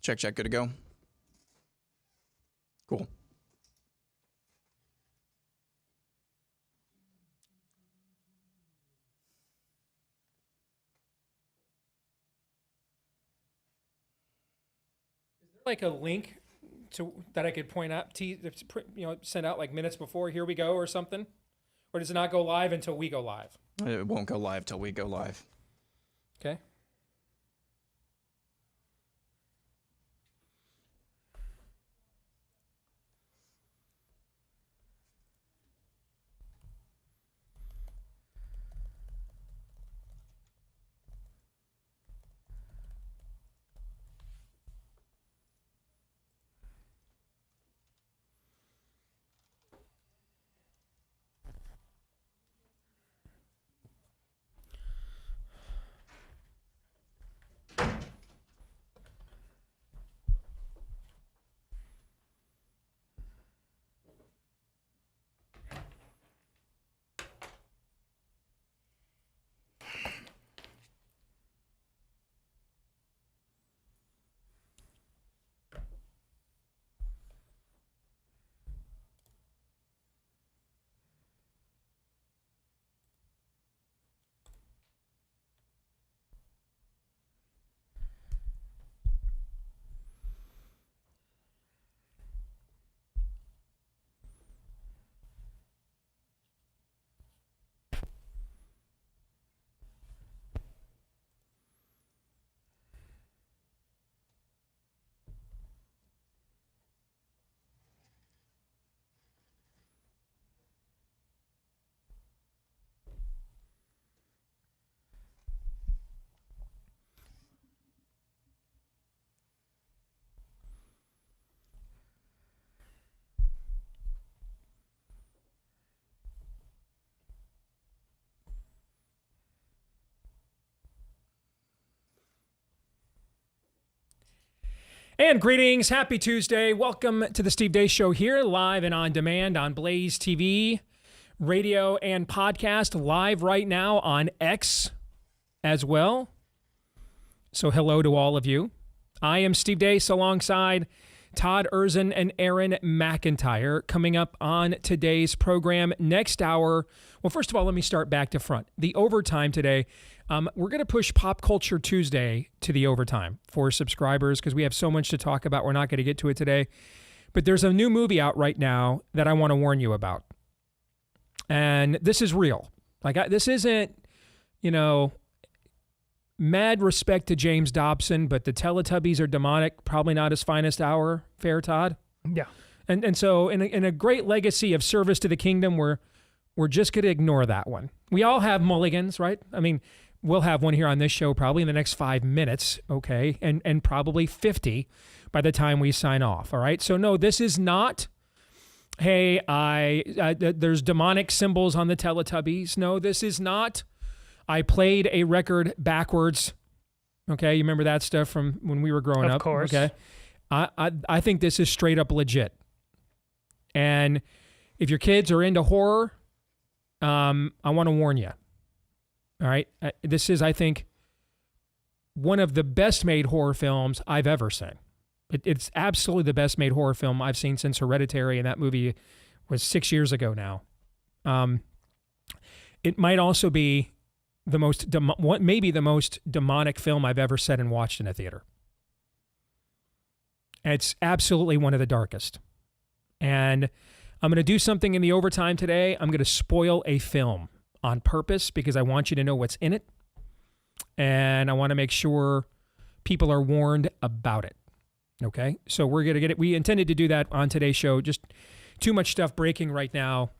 Check, good to go. Cool. Like a link that I could point out, send out like minutes before, here we go or something? Or does it not go live until we go live? It won't go live till we go live. Okay. And greetings, happy Tuesday. Welcome to the Steve Deace Show here, live and on demand on Blaze TV, radio, and podcast, live right now on X as well. So hello to all of you. I am Steve Deace alongside Todd Erzin and Aaron McIntyre. Coming up on today's program next hour. Well, first of all, let me start back to front. The overtime today, we're going to push Pop Culture Tuesday to the overtime for subscribers because we have so much to talk about. We're not going to get to it today. But there's a new movie out right now that I want to warn you about. And this is real. This isn't, mad respect to James Dobson, but the Teletubbies are demonic, probably not his finest hour. Fair, Todd? Yeah. And so in a great legacy of service to the kingdom, we're just going to ignore that one. We all have mulligans, right? I mean, we'll have one here on this show probably in the next 5 minutes, okay? And probably 50 by the time we sign off, all right? So no, this is not, hey, there's demonic symbols on the Teletubbies. No, this is not, I played a record backwards. Okay, you remember that stuff from when we were growing up? Of course. Okay, I think this is straight up legit. And if your kids are into horror, I want to warn you. All right, this is, I think, one of the best made horror films I've ever seen. It's absolutely the best made horror film I've seen since Hereditary, and that movie was 6 years ago now. It might also be maybe the most demonic film I've ever sat and watched in a theater. It's absolutely one of the darkest. And I'm going to do something in the overtime today. I'm going to spoil a film on purpose because I want you to know what's in it. And I want to make sure people are warned about it. Okay? So we're going to get it. We intended to do that on today's show. Just too much stuff breaking right now.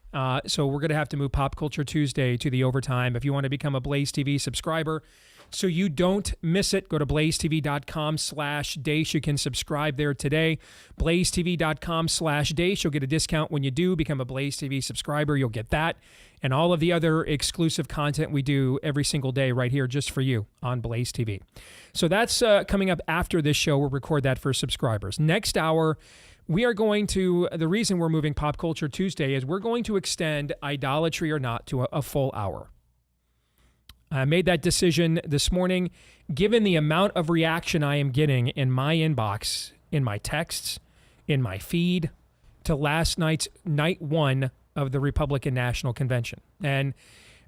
So we're going to have to move Pop Culture Tuesday to the overtime. If you want to become a Blaze TV subscriber so you don't miss it, go to blazetv.com/Deace. You can subscribe there today. blazetv.com/Deace. You'll get a discount when you do become a Blaze TV subscriber. You'll get that and all of the other exclusive content we do every single day right here just for you on Blaze TV. So that's coming up after this show. We'll record that for subscribers. Next hour, we are going to, the reason we're moving Pop Culture Tuesday is we're going to extend Idolatry or Not to a full hour. I made that decision this morning, given the amount of reaction I am getting in my inbox, in my texts, in my feed, to last night's night one of the Republican National Convention. And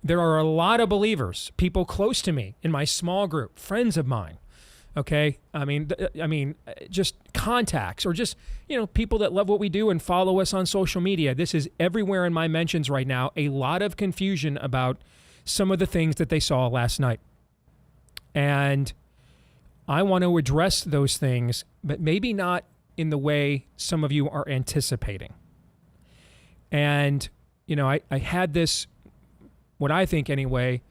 there are a lot of believers, people close to me in my small group, friends of mine. Okay. I mean, just contacts or just, people that love what we do and follow us on social media. This is everywhere in my mentions right now. A lot of confusion about some of the things that they saw last night. And I want to address those things, but maybe not in the way some of you are anticipating. And, I had this, what I think anyway,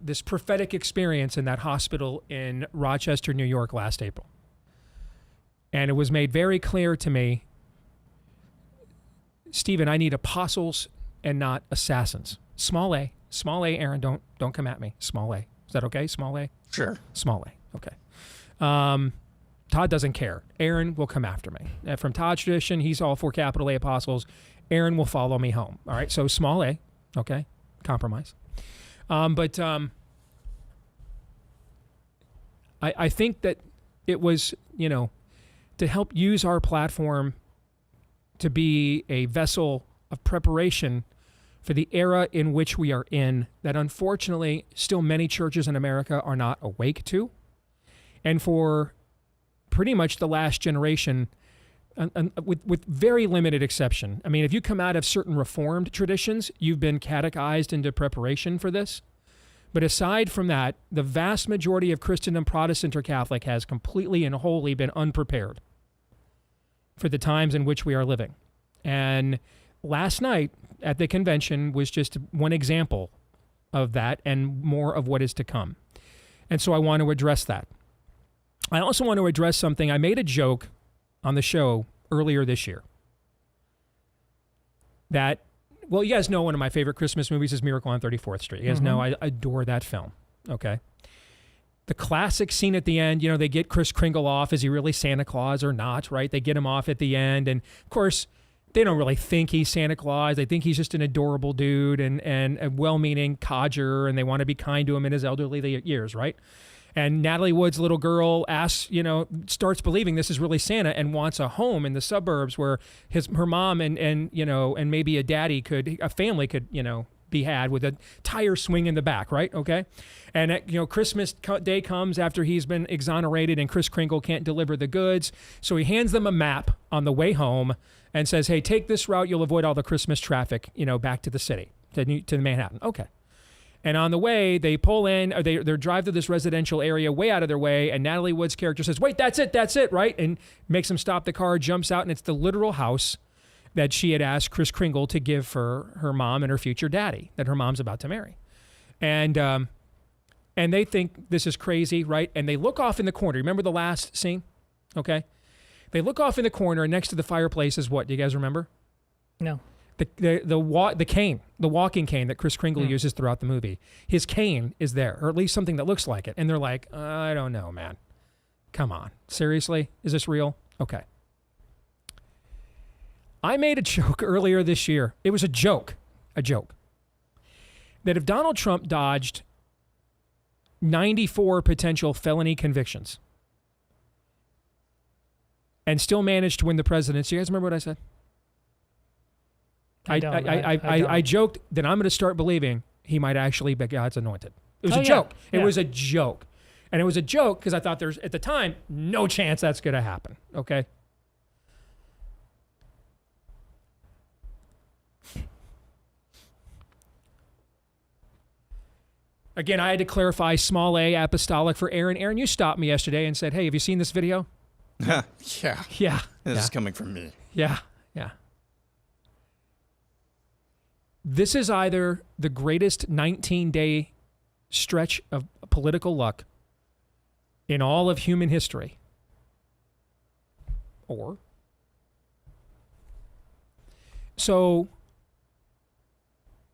this prophetic experience in that hospital in Rochester, New York last April. And it was made very clear to me, Stephen, I need apostles and not assassins. Small A, Aaron, don't come at me. Small A. Is that okay? Small A? Sure. Small A, okay. Todd doesn't care. Aaron will come after me. From Todd's tradition, he's all for capital A apostles. Aaron will follow me home. All right, so small A, okay, compromise. But I think that it was, to help use our platform to be a vessel of preparation for the era in which we are in, that unfortunately still many churches in America are not awake to. And for pretty much the last generation, with very limited exception. I mean, if you come out of certain Reformed traditions, you've been catechized into preparation for this. But aside from that, the vast majority of Christendom, Protestant or Catholic, has completely and wholly been unprepared for the times in which we are living. And last night at the convention was just one example of that and more of what is to come. And so I want to address that. I also want to address something. I made a joke on the show earlier this year that, well, you guys know one of my favorite Christmas movies is Miracle on 34th Street. You guys know I adore that film, okay? The classic scene at the end, they get Kris Kringle off. Is he really Santa Claus or not, right? They get him off at the end. And, of course, they don't really think he's Santa Claus. They think he's just an adorable dude and a well-meaning codger, and they want to be kind to him in his elderly years, right? And Natalie Wood's little girl asks, starts believing this is really Santa and wants a home in the suburbs where her mom and maybe a family could, be had with a tire swing in the back, right? Okay. And, Christmas Day comes after he's been exonerated and Kris Kringle can't deliver the goods. So he hands them a map on the way home and says, hey, take this route. You'll avoid all the Christmas traffic, back to the city, to Manhattan. Okay. And on the way, they pull in, or they drive to this residential area way out of their way, and Natalie Wood's character says, wait, that's it, right? And makes him stop the car, jumps out, and it's the literal house that she had asked Kris Kringle to give for her mom and her future daddy that her mom's about to marry. And they think this is crazy, right? And they look off in the corner. Remember the last scene? Okay. They look off in the corner, and next to the fireplace is what? Do you guys remember? No. The cane, the walking cane that Kris Kringle uses throughout the movie. His cane is there, or at least something that looks like it. And they're like, I don't know, man. Come on. Seriously? Is this real? Okay. I made a joke earlier this year. It was a joke. That if Donald Trump dodged 94 potential felony convictions and still managed to win the presidency, you guys remember what I said? I joked that I'm going to start believing he might actually be God's anointed. It was a joke. It was a joke. And it was a joke because I thought there's, at the time, no chance that's going to happen. Okay? Again, I had to clarify small a apostolic for Aaron. Aaron, you stopped me yesterday and said, hey, have you seen this video? Yeah. Yeah. This is coming from me. Yeah. This is either the greatest 19-day stretch of political luck in all of human history, or so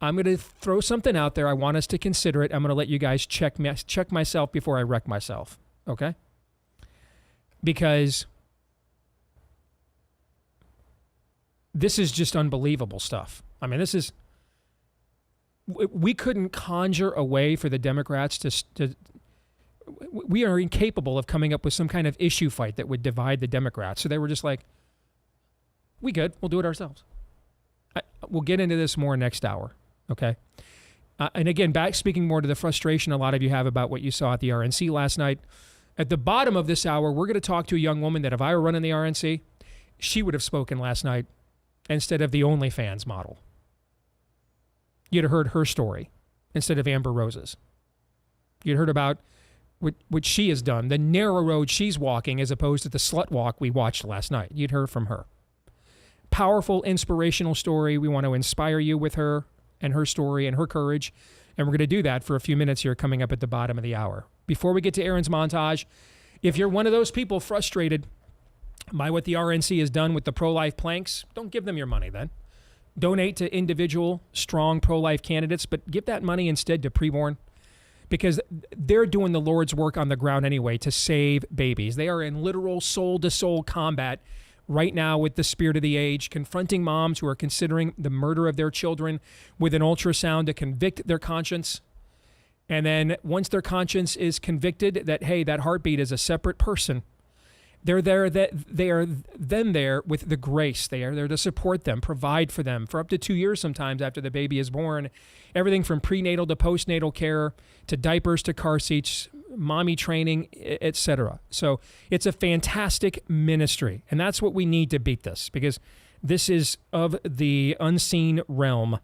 I'm going to throw something out there. I want us to consider it. I'm going to let you guys check myself before I wreck myself, okay? Because this is just unbelievable stuff. I mean, this we couldn't conjure a way for the Democrats to we are incapable of coming up with some kind of issue fight that would divide the Democrats. So they were just like, we good. We'll do it ourselves. We'll get into this more next hour, okay? And again, speaking more to the frustration a lot of you have about what you saw at the RNC last night. At the bottom of this hour, we're going to talk to a young woman that if I were running the RNC, she would have spoken last night instead of the OnlyFans model. You'd have heard her story instead of Amber Rose's. You'd heard about what she has done, the narrow road she's walking as opposed to the slut walk we watched last night. You'd heard from her. Powerful, inspirational story. We want to inspire you with her and her story and her courage. And we're going to do that for a few minutes here coming up at the bottom of the hour. Before we get to Aaron's montage, if you're one of those people frustrated by what the RNC has done with the pro-life planks, don't give them your money then. Donate to individual, strong pro-life candidates, but give that money instead to preborn, because they're doing the Lord's work on the ground anyway to save babies. They are in literal soul-to-soul combat right now with the spirit of the age, confronting moms who are considering the murder of their children with an ultrasound to convict their conscience. And then once their conscience is convicted that, hey, that heartbeat is a separate person, they're there, they are then there with the grace. They are there to support them, provide for them for up to 2 years sometimes after the baby is born. Everything from prenatal to postnatal care to diapers to car seats, mommy training, etc. So it's a fantastic ministry. And that's what we need to beat this, because this is of the unseen realm.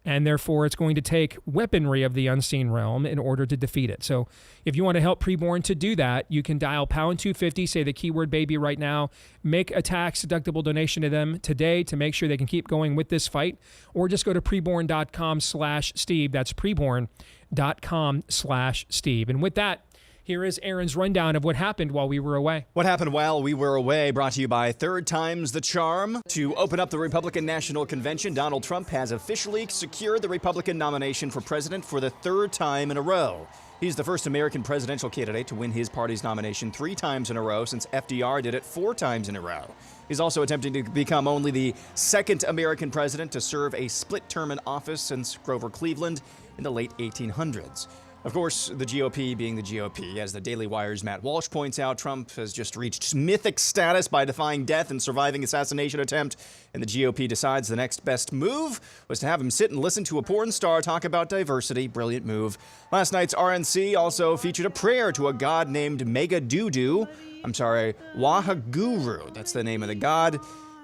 And therefore, it's going to take weaponry of the unseen realm in order to defeat it. So if you want to help preborn to do that, you can dial pound 250, say the keyword baby right now, make a tax-deductible donation to them today to make sure they can keep going with this fight, or just go to preborn.com/Steve. That's preborn.com/Steve. And with that, here is Aaron's rundown of what happened while we were away. What happened while we were away, brought to you by Third Time's the Charm. To open up the Republican National Convention, Donald Trump has officially secured the Republican nomination for president for the third time in a row. He's the first American presidential candidate to win his party's nomination 3 times in a row since FDR did it 4 times in a row. He's also attempting to become only the second American president to serve a split term in office since Grover Cleveland in the late 1800s. Of course, the GOP being the GOP. As the Daily Wire's Matt Walsh points out, Trump has just reached mythic status by defying death and surviving assassination attempt, and the GOP decides the next best move was to have him sit and listen to a porn star talk about diversity. Brilliant move. Last night's RNC also featured a prayer to a god named Wahaguru. That's the name of the god.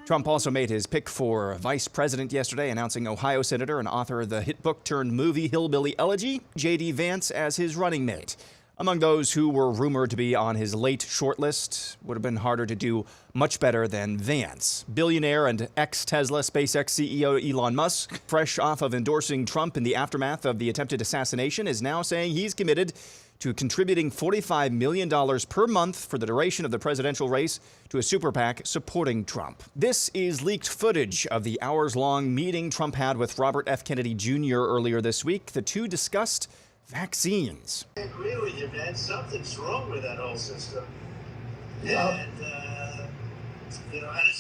Trump also made his pick for vice president yesterday, announcing Ohio Senator and author of the hit book turned movie Hillbilly Elegy, J.D. Vance, as his running mate. Among those who were rumored to be on his late shortlist, would have been harder to do much better than Vance. Billionaire and ex-Tesla SpaceX CEO Elon Musk, fresh off of endorsing Trump in the aftermath of the attempted assassination, is now saying he's committed to contributing $45 million per month for the duration of the presidential race to a super PAC supporting Trump. This is leaked footage of the hours-long meeting Trump had with Robert F. Kennedy Jr. earlier this week. The two discussed vaccines. I agree with you, man. Something's wrong with that whole system. Yeah. And, and it's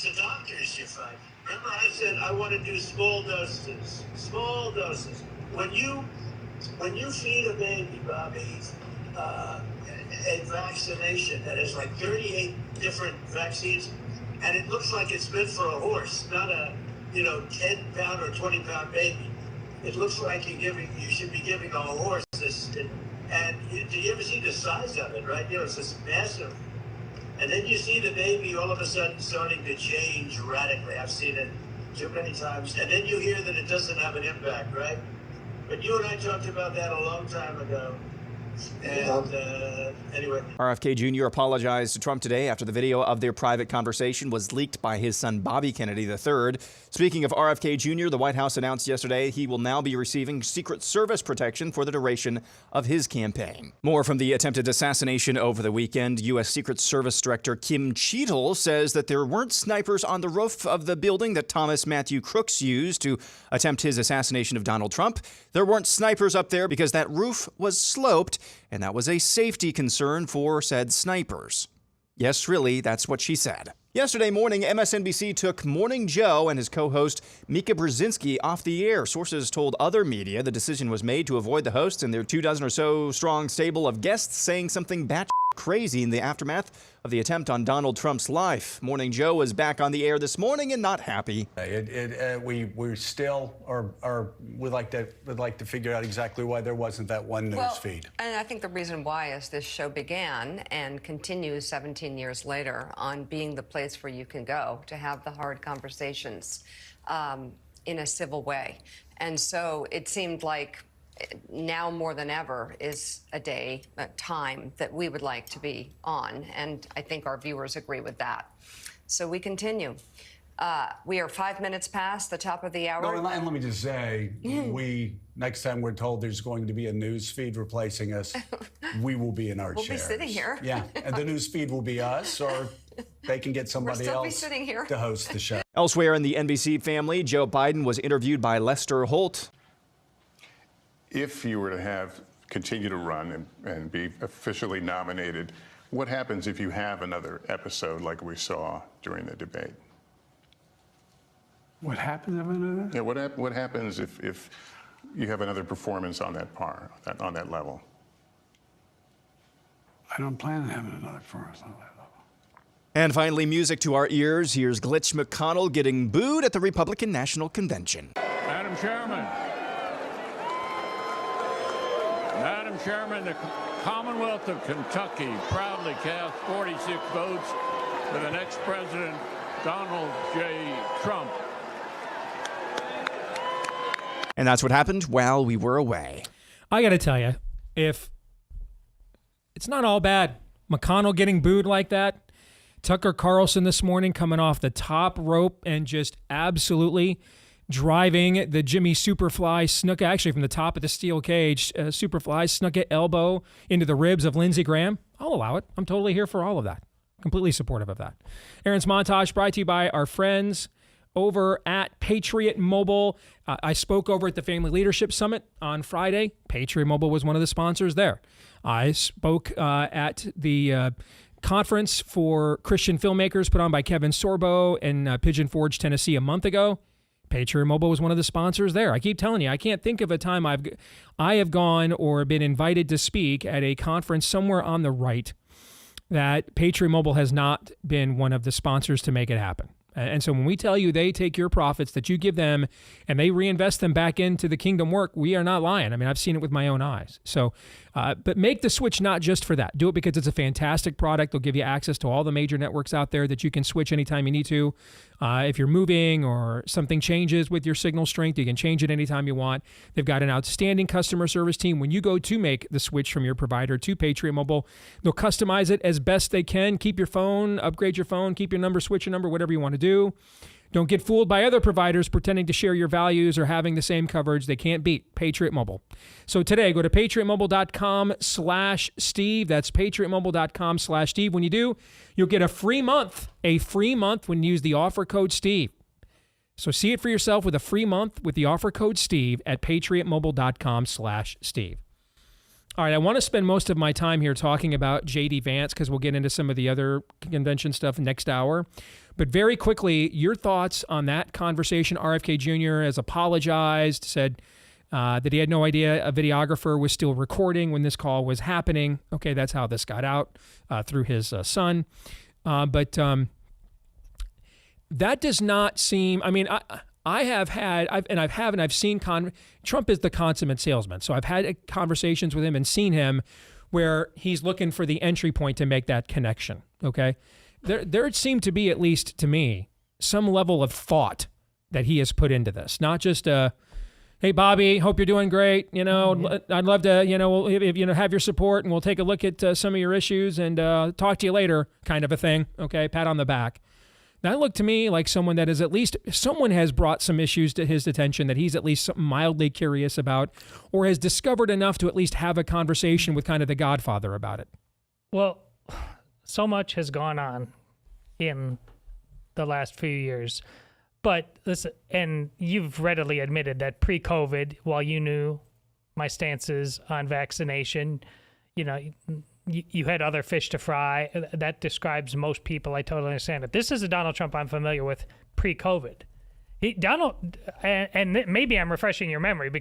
the doctors you find. Remember I said I want to do small doses. Small doses. When you feed a baby, Bobby, a vaccination that has like 38 different vaccines, and it looks like it's meant for a horse, not a 10-pound or 20-pound baby. It looks like you should be giving a horse this. And do you ever see the size of it, right? It's this massive. And then you see the baby all of a sudden starting to change radically. I've seen it too many times. And then you hear that it doesn't have an impact, right? But you and I talked about that a long time ago. And anyway. RFK Jr. apologized to Trump today after the video of their private conversation was leaked by his son Bobby Kennedy III. Speaking of RFK Jr., the White House announced yesterday he will now be receiving Secret Service protection for the duration of his campaign. More from the attempted assassination over the weekend. U.S. Secret Service Director Kim Cheadle says that there weren't snipers on the roof of the building that Thomas Matthew Crooks used to attempt his assassination of Donald Trump. There weren't snipers up there because that roof was sloped, and that was a safety concern for said snipers. Yes, really, that's what she said. Yesterday morning, MSNBC took Morning Joe and his co-host Mika Brzezinski off the air. Sources told other media the decision was made to avoid the hosts and their 24 or so strong stable of guests saying something batshit crazy in the aftermath of the attempt on Donald Trump's life. Morning Joe was back on the air this morning and not happy. We still would like to figure out exactly why there wasn't that one news feed. And I think the reason why is this show began and continues 17 years later on being the place where you can go to have the hard conversations in a civil way. And so it seemed like now more than ever is a time that we would like to be on, and I think our viewers agree with that. So we continue. We are 5 minutes past the top of the hour. No, and let me just say, next time we're told there's going to be a news feed replacing us, we will be in our chairs. We'll be sitting here. Yeah, and the news feed will be us, or they can get somebody else to host the show. Elsewhere in the NBC family, Joe Biden was interviewed by Lester Holt. If you were to continue to run and be officially nominated, what happens if you have another episode like we saw during the debate? What happens if another? Yeah, what happens if you have another performance on on that level? I don't plan on having another performance on that level. And finally, music to our ears. Here's Glitch McConnell getting booed at the Republican National Convention. Madam Chairman, the Commonwealth of Kentucky proudly cast 46 votes for the next president, Donald J. Trump. And that's what happened while we were away. I got to tell you, if it's not all bad, McConnell getting booed like that, Tucker Carlson this morning coming off the top rope and just absolutely driving the Jimmy Superfly Snuka, actually from the top of the steel cage, Superfly Snuka elbow into the ribs of Lindsey Graham. I'll allow it. I'm totally here for all of that. Completely supportive of that. Aaron's Montage brought to you by our friends over at Patriot Mobile. I spoke over at the Family Leadership Summit on Friday. Patriot Mobile was one of the sponsors there. I spoke at the conference for Christian filmmakers put on by Kevin Sorbo in Pigeon Forge, Tennessee a month ago. Patriot Mobile was one of the sponsors there. I keep telling you, I can't think of a time I have gone or been invited to speak at a conference somewhere on the right that Patriot Mobile has not been one of the sponsors to make it happen. And so when we tell you they take your profits that you give them and they reinvest them back into the kingdom work, we are not lying. I mean, I've seen it with my own eyes. So, but make the switch not just for that. Do it because it's a fantastic product. They'll give you access to all the major networks out there that you can switch anytime you need to. If you're moving or something changes with your signal strength, you can change it anytime you want. They've got an outstanding customer service team. When you go to make the switch from your provider to Patriot Mobile, they'll customize it as best they can. Keep your phone, upgrade your phone, keep your number, switch your number, whatever you want to do. Don't get fooled by other providers pretending to share your values or having the same coverage. They can't beat Patriot Mobile. So today, go to patriotmobile.com/Steve. That's patriotmobile.com/Steve. When you do, you'll get a free month when you use the offer code Steve. So see it for yourself with a free month with the offer code Steve at patriotmobile.com/Steve. All right, I want to spend most of my time here talking about J.D. Vance because we'll get into some of the other convention stuff next hour. But very quickly, your thoughts on that conversation. RFK Jr. has apologized, said that he had no idea a videographer was still recording when this call was happening. Okay, that's how this got out through his son. But that does not seem, I mean, I've seen Trump is the consummate salesman. So I've had conversations with him and seen him where he's looking for the entry point to make that connection. Okay. There seemed to be, at least to me, some level of thought that he has put into this, not just hey, Bobby, hope you're doing great. You know, I'd love to, have your support and we'll take a look at some of your issues and talk to you later kind of a thing. Okay. Pat on the back. That looked to me like someone that is at least, someone has brought some issues to his attention that he's at least mildly curious about or has discovered enough to at least have a conversation with kind of the Godfather about it. Well, so much has gone on in the last few years. But listen, and you've readily admitted that pre-COVID, while you knew my stances on vaccination, you had other fish to fry. That describes most people. I totally understand it. This is a Donald Trump I'm familiar with pre-COVID. And maybe I'm refreshing your memory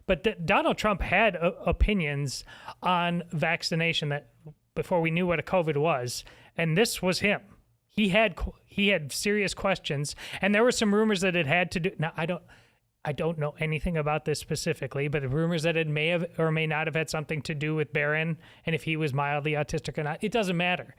but Donald Trump had opinions on vaccination that before we knew what a COVID was, and this was him. He had serious questions, and there were some rumors that it had to do. Now I don't know anything about this specifically, but the rumors that it may have or may not have had something to do with Barron and if he was mildly autistic or not. It doesn't matter.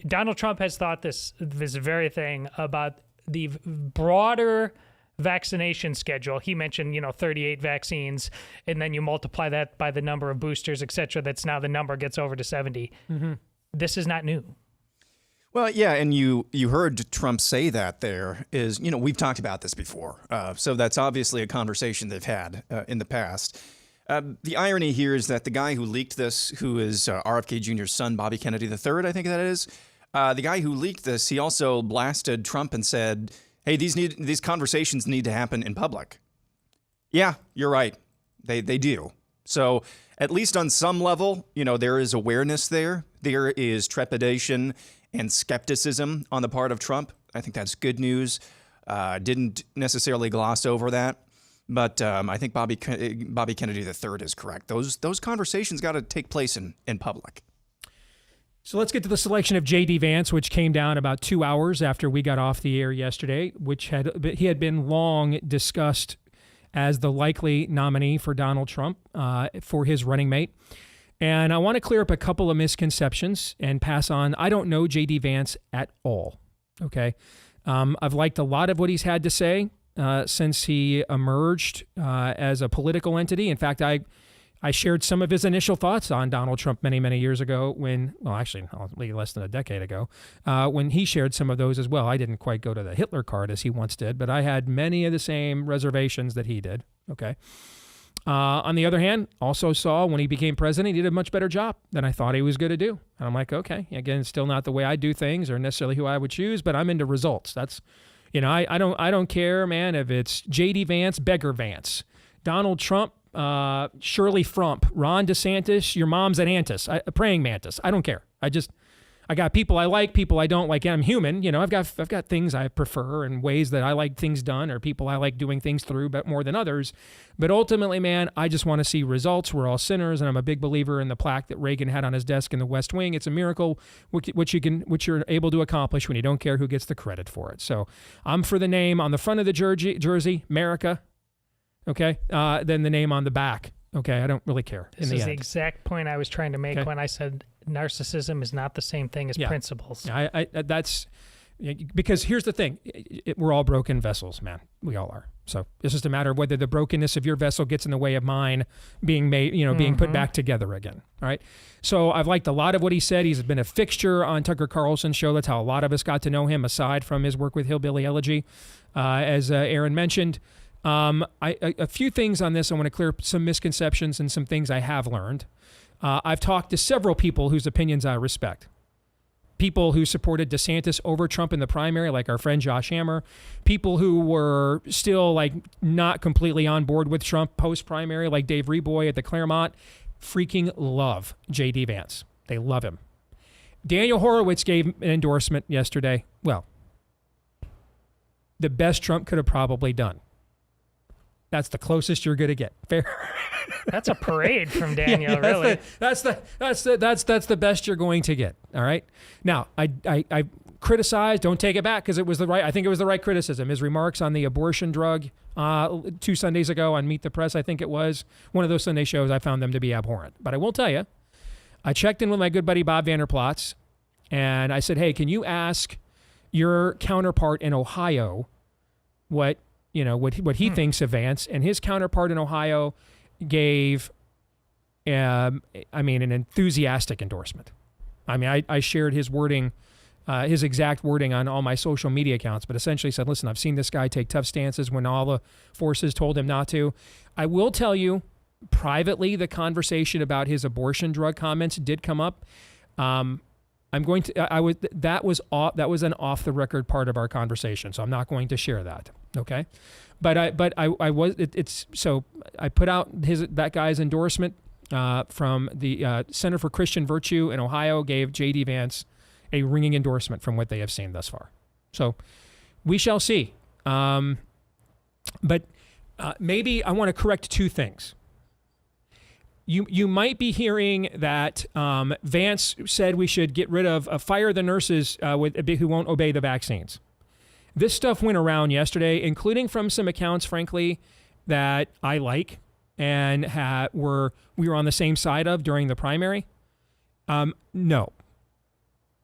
Donald Trump has thought this very thing about the broader vaccination schedule. He mentioned, 38 vaccines, and then you multiply that by the number of boosters, et cetera. That's now the number gets over to 70. Mm-hmm. This is not new. Well, yeah, and you heard Trump say that there is, we've talked about this before. So that's obviously a conversation they've had in the past. The irony here is that the guy who leaked this, who is RFK Jr.'s son, Bobby Kennedy III, I think that is, the guy who leaked this, he also blasted Trump and said, hey, these conversations need to happen in public. Yeah, you're right. They do. So at least on some level, there is awareness there. There is trepidation and skepticism on the part of Trump. I think that's good news. Didn't necessarily gloss over that. But I think Bobby Kennedy III is correct. Those conversations got to take place in public. So let's get to the selection of J.D. Vance, which came down about 2 hours after we got off the air yesterday, which he had been long discussed as the likely nominee for Donald Trump for his running mate. And I want to clear up a couple of misconceptions and pass on. I don't know J.D. Vance at all, okay? I've liked a lot of what he's had to say since he emerged as a political entity. In fact, I shared some of his initial thoughts on Donald Trump many, many years ago actually less than a decade ago, when he shared some of those as well. I didn't quite go to the Hitler card as he once did, but I had many of the same reservations that he did, okay? On the other hand, also saw when he became president, he did a much better job than I thought he was going to do. And I'm like, okay, again, still not the way I do things or necessarily who I would choose, but I'm into results. That's, I don't care, man, if it's J.D. Vance, Beggar Vance, Donald Trump, Shirley Frump, Ron DeSantis, your mom's an antis, a praying mantis. I don't care. I got people I like, people I don't like. I'm human. I've got things I prefer and ways that I like things done, or people I like doing things through but more than others. But ultimately, man, I just want to see results. We're all sinners, and I'm a big believer in the plaque that Reagan had on his desk in the West Wing. It's a miracle which you're able to accomplish when you don't care who gets the credit for it. So I'm for the name on the front of the jersey, America. Okay, then the name on the back. Okay, I don't really care. This is the exact point I was trying to make when I said narcissism is not the same thing as principles. That's because here's the thing: we're all broken vessels, man. We all are. So it's just a matter of whether the brokenness of your vessel gets in the way of mine being made, being put back together again. All right. So I've liked a lot of what he said. He's been a fixture on Tucker Carlson's show. That's how a lot of us got to know him, aside from his work with Hillbilly Elegy, as Aaron mentioned. A few things on this. I want to clear up some misconceptions and some things I have learned. I've talked to several people whose opinions I respect. People who supported DeSantis over Trump in the primary, like our friend Josh Hammer. People who were still not completely on board with Trump post-primary, like Dave Reboy at the Claremont. Freaking love J.D. Vance. They love him. Daniel Horowitz gave an endorsement yesterday. Well, the best Trump could have probably done. That's the closest you're going to get. Fair. That's a parade from Daniel, really. That's the best you're going to get. All right. Now, I criticized. Don't take it back because I think it was the right criticism. His remarks on the abortion drug 2 Sundays ago on Meet the Press, I think it was one of those Sunday shows. I found them to be abhorrent. But I will tell you, I checked in with my good buddy Bob Vander Plaats, and I said, hey, can you ask your counterpart in Ohio what he thinks of Vance? And his counterpart in Ohio gave, an enthusiastic endorsement. I shared his wording, his exact wording on all my social media accounts, but essentially said, listen, I've seen this guy take tough stances when all the forces told him not to. I will tell you, privately, the conversation about his abortion drug comments did come up. That was an off the record part of our conversation, so I'm not going to share that. Okay, but I put out that guy's endorsement from the Center for Christian Virtue in Ohio gave J.D. Vance a ringing endorsement from what they have seen thus far. So we shall see. But maybe I want to correct two things. You might be hearing that Vance said we should get rid of fire the nurses who won't obey the vaccines. This stuff went around yesterday, including from some accounts, frankly, that I like and we were on the same side of during the primary. No.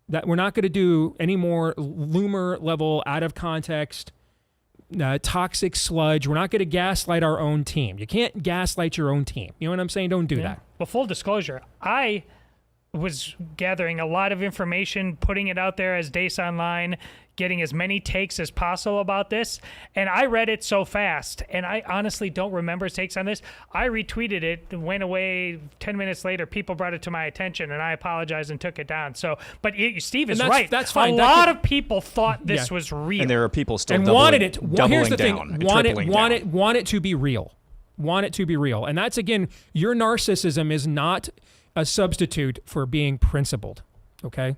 That we're not going to do any more Loomer level out of context toxic sludge. We're not going to gaslight our own team. You can't gaslight your own team. You know what I'm saying? Don't do that. Well, full disclosure, I was gathering a lot of information, putting it out there as Deace Online, getting as many takes as possible about this. And I read it so fast, and I honestly don't remember his takes on this. I retweeted it, went away 10 minutes later. People brought it to my attention, and I apologized and took it down. So, but Steve is right. That's fine. A lot of people thought this was real. And there are people still and doubling here's the down. thing. Want it to be real. Want it to be real. And that's, again, your narcissism is not a substitute for being principled, okay?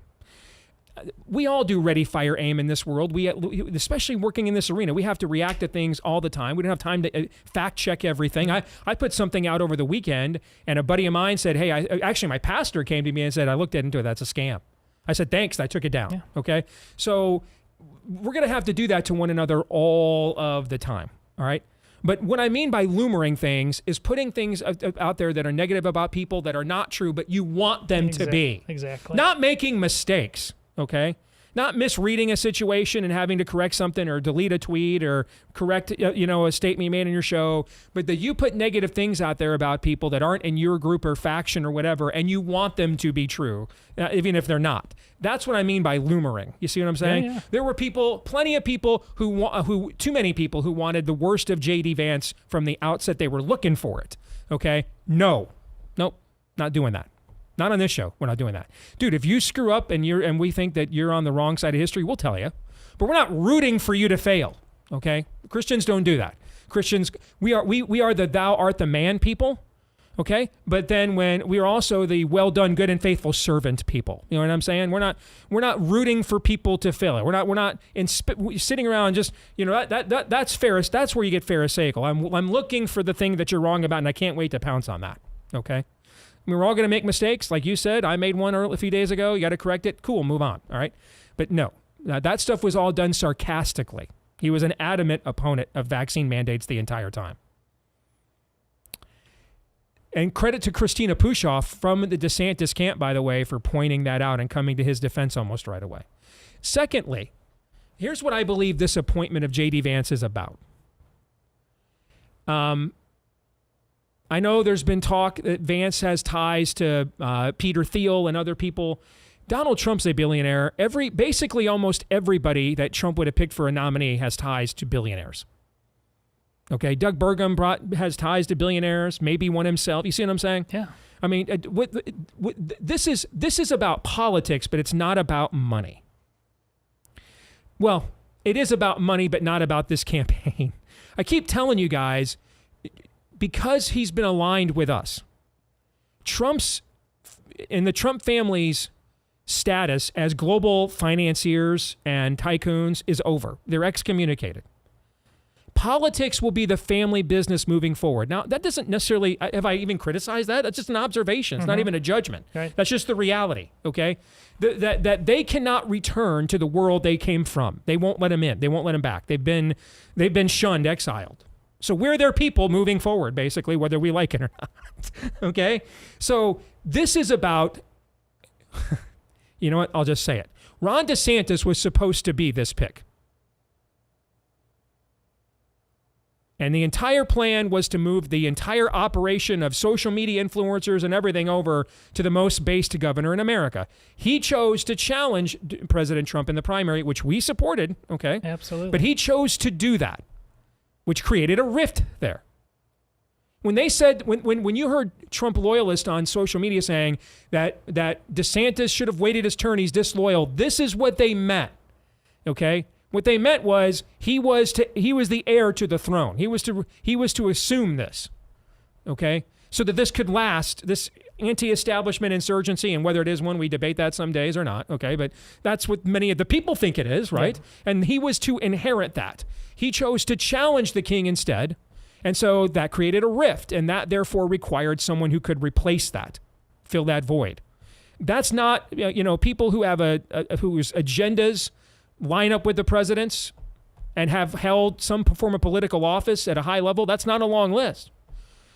We all do ready, fire, aim in this world. We, especially working in this arena, we have to react to things all the time. We don't have time to fact check everything. I put something out over the weekend, and a buddy of mine said, hey, actually my pastor came to me and said, I looked into it, that's a scam. I said, thanks, I took it down, okay? So we're going to have to do that to one another all of the time, all right? But what I mean by lumering things is putting things out there that are negative about people that are not true, but you want them to be. Exactly. Not making mistakes, okay? Not misreading a situation and having to correct something or delete a tweet or correct a statement you made in your show, but that you put negative things out there about people that aren't in your group or faction or whatever, and you want them to be true, even if they're not. That's what I mean by lumering. You see what I'm saying? Yeah. There were plenty of people too many people who wanted the worst of J.D. Vance from the outset. They were looking for it, okay? Nope, not doing that. Not on this show. We're not doing that. Dude, if you screw up and we think that you're on the wrong side of history, we'll tell you. But we're not rooting for you to fail, okay? Christians don't do that. Christians, we are the thou art the man people, okay? But then when we are also the well done, good and faithful servant people. You know what I'm saying? We're not rooting for people to fail. We're not sitting around just, that's that's where you get pharisaical. I'm looking for the thing that you're wrong about, and I can't wait to pounce on that, okay? We're all going to make mistakes. Like you said, I made one a few days ago. You got to correct it. Cool, move on. All right. But no, that stuff was all done sarcastically. He was an adamant opponent of vaccine mandates the entire time. And credit to Christina Pushoff from the DeSantis camp, by the way, for pointing that out and coming to his defense almost right away. Secondly, here's what I believe this appointment of J.D. Vance is about. I know there's been talk that Vance has ties to Peter Thiel and other people. Donald Trump's a billionaire. Basically almost everybody that Trump would have picked for a nominee has ties to billionaires. Okay, Doug Burgum has ties to billionaires, maybe one himself. You see what I'm saying? Yeah. I mean, this is about politics, but it's not about money. Well, it is about money, but not about this campaign. I keep telling you guys, because he's been aligned with us, the Trump family's status as global financiers and tycoons is over. They're excommunicated. Politics will be the family business moving forward. Now, that doesn't necessarily, have I even criticized that? That's just an observation. It's not even a judgment. Right. That's just the reality, okay? That they cannot return to the world they came from. They won't let them in. They won't let them back. They've been shunned, exiled. So we're their people moving forward, basically, whether we like it or not. Okay? So this is about, you know what? I'll just say it. Ron DeSantis was supposed to be this pick. And the entire plan was to move the entire operation of social media influencers and everything over to the most based governor in America. He chose to challenge President Trump in the primary, which we supported, okay? Absolutely. But he chose to do that, which created a rift there. When they said, when you heard Trump loyalists on social media saying that DeSantis should have waited his turn, he's disloyal, this is what they meant, okay? What they meant was he was the heir to the throne. He was to assume this, okay? so that this could last, this anti-establishment insurgency, and whether it is one, we debate that some days or not, okay? But that's what many of the people think it is, right? Yeah. And he was to inherit that. He chose to challenge the king instead, and so that created a rift, and that therefore required someone who could replace that, fill that void. That's not, people who have whose agendas line up with the president's and have held some form of political office at a high level. That's not a long list.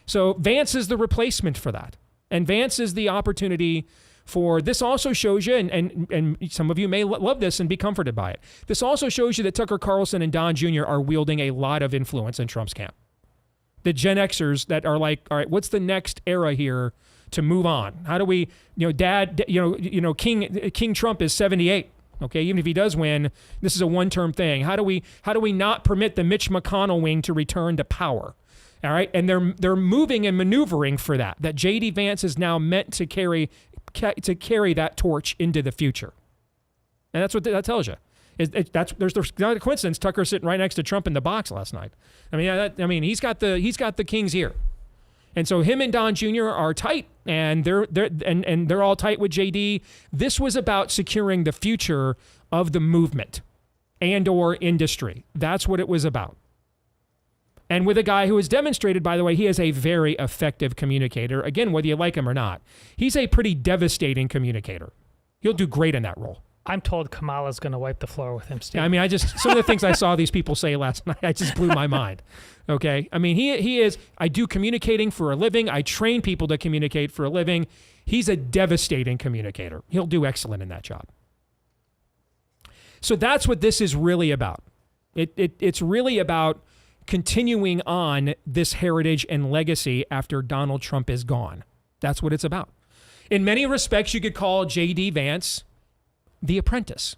So Vance is the replacement for that. And Vance is the opportunity for, this also shows you, and some of you may love this and be comforted by it. This also shows you that Tucker Carlson and Don Jr. are wielding a lot of influence in Trump's camp. The Gen Xers that are like, all right, what's the next era here to move on? How do we, King Trump is 78. Okay, even if he does win, this is a one-term thing. How do we not permit the Mitch McConnell wing to return to power? All right, and they're moving and maneuvering for that. That J.D. Vance is now meant to carry that torch into the future, and that's what that tells you. There's not a coincidence. Tucker sitting right next to Trump in the box last night. He's got the king's ear. And so him and Don Jr. are tight, and they're all tight with JD. This was about securing the future of the movement and/or industry. That's what it was about. And with a guy who has demonstrated, by the way, he is a very effective communicator. Again, whether you like him or not, he's a pretty devastating communicator. He'll do great in that role. I'm told Kamala's going to wipe the floor with him, Steve. Yeah, some of the things I saw these people say last night, I just blew my mind. Okay? He is, I do communicating for a living. I train people to communicate for a living. He's a devastating communicator. He'll do excellent in that job. So that's what this is really about. It's really about continuing on this heritage and legacy after Donald Trump is gone. That's what it's about. In many respects, you could call J.D. Vance The Apprentice.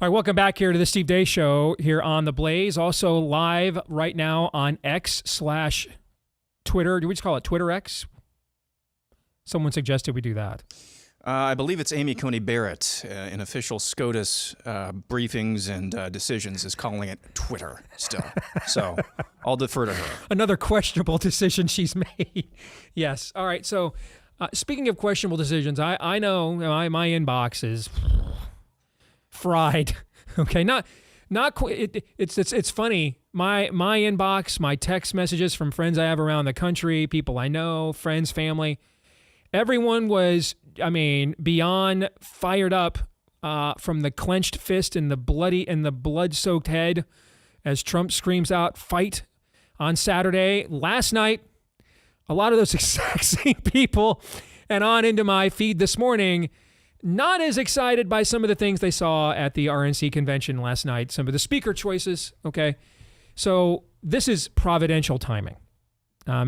All right, welcome back here to the Steve Deace Show here on The Blaze. Also live right now on X/Twitter. Do we just call it Twitter X? Someone suggested we do that. I believe it's Amy Coney Barrett in official SCOTUS briefings and decisions is calling it Twitter still. So I'll defer to her. Another questionable decision she's made. Yes. All right. So speaking of questionable decisions, I know my inbox is fried. Okay. It's funny. My inbox, my text messages from friends I have around the country, people I know, friends, family, everyone was, beyond fired up from the clenched fist and the blood-soaked head as Trump screams out, "Fight," on Saturday. Last night, a lot of those exact same people and on into my feed this morning, not as excited by some of the things they saw at the RNC convention last night, some of the speaker choices, okay? So this is providential timing. I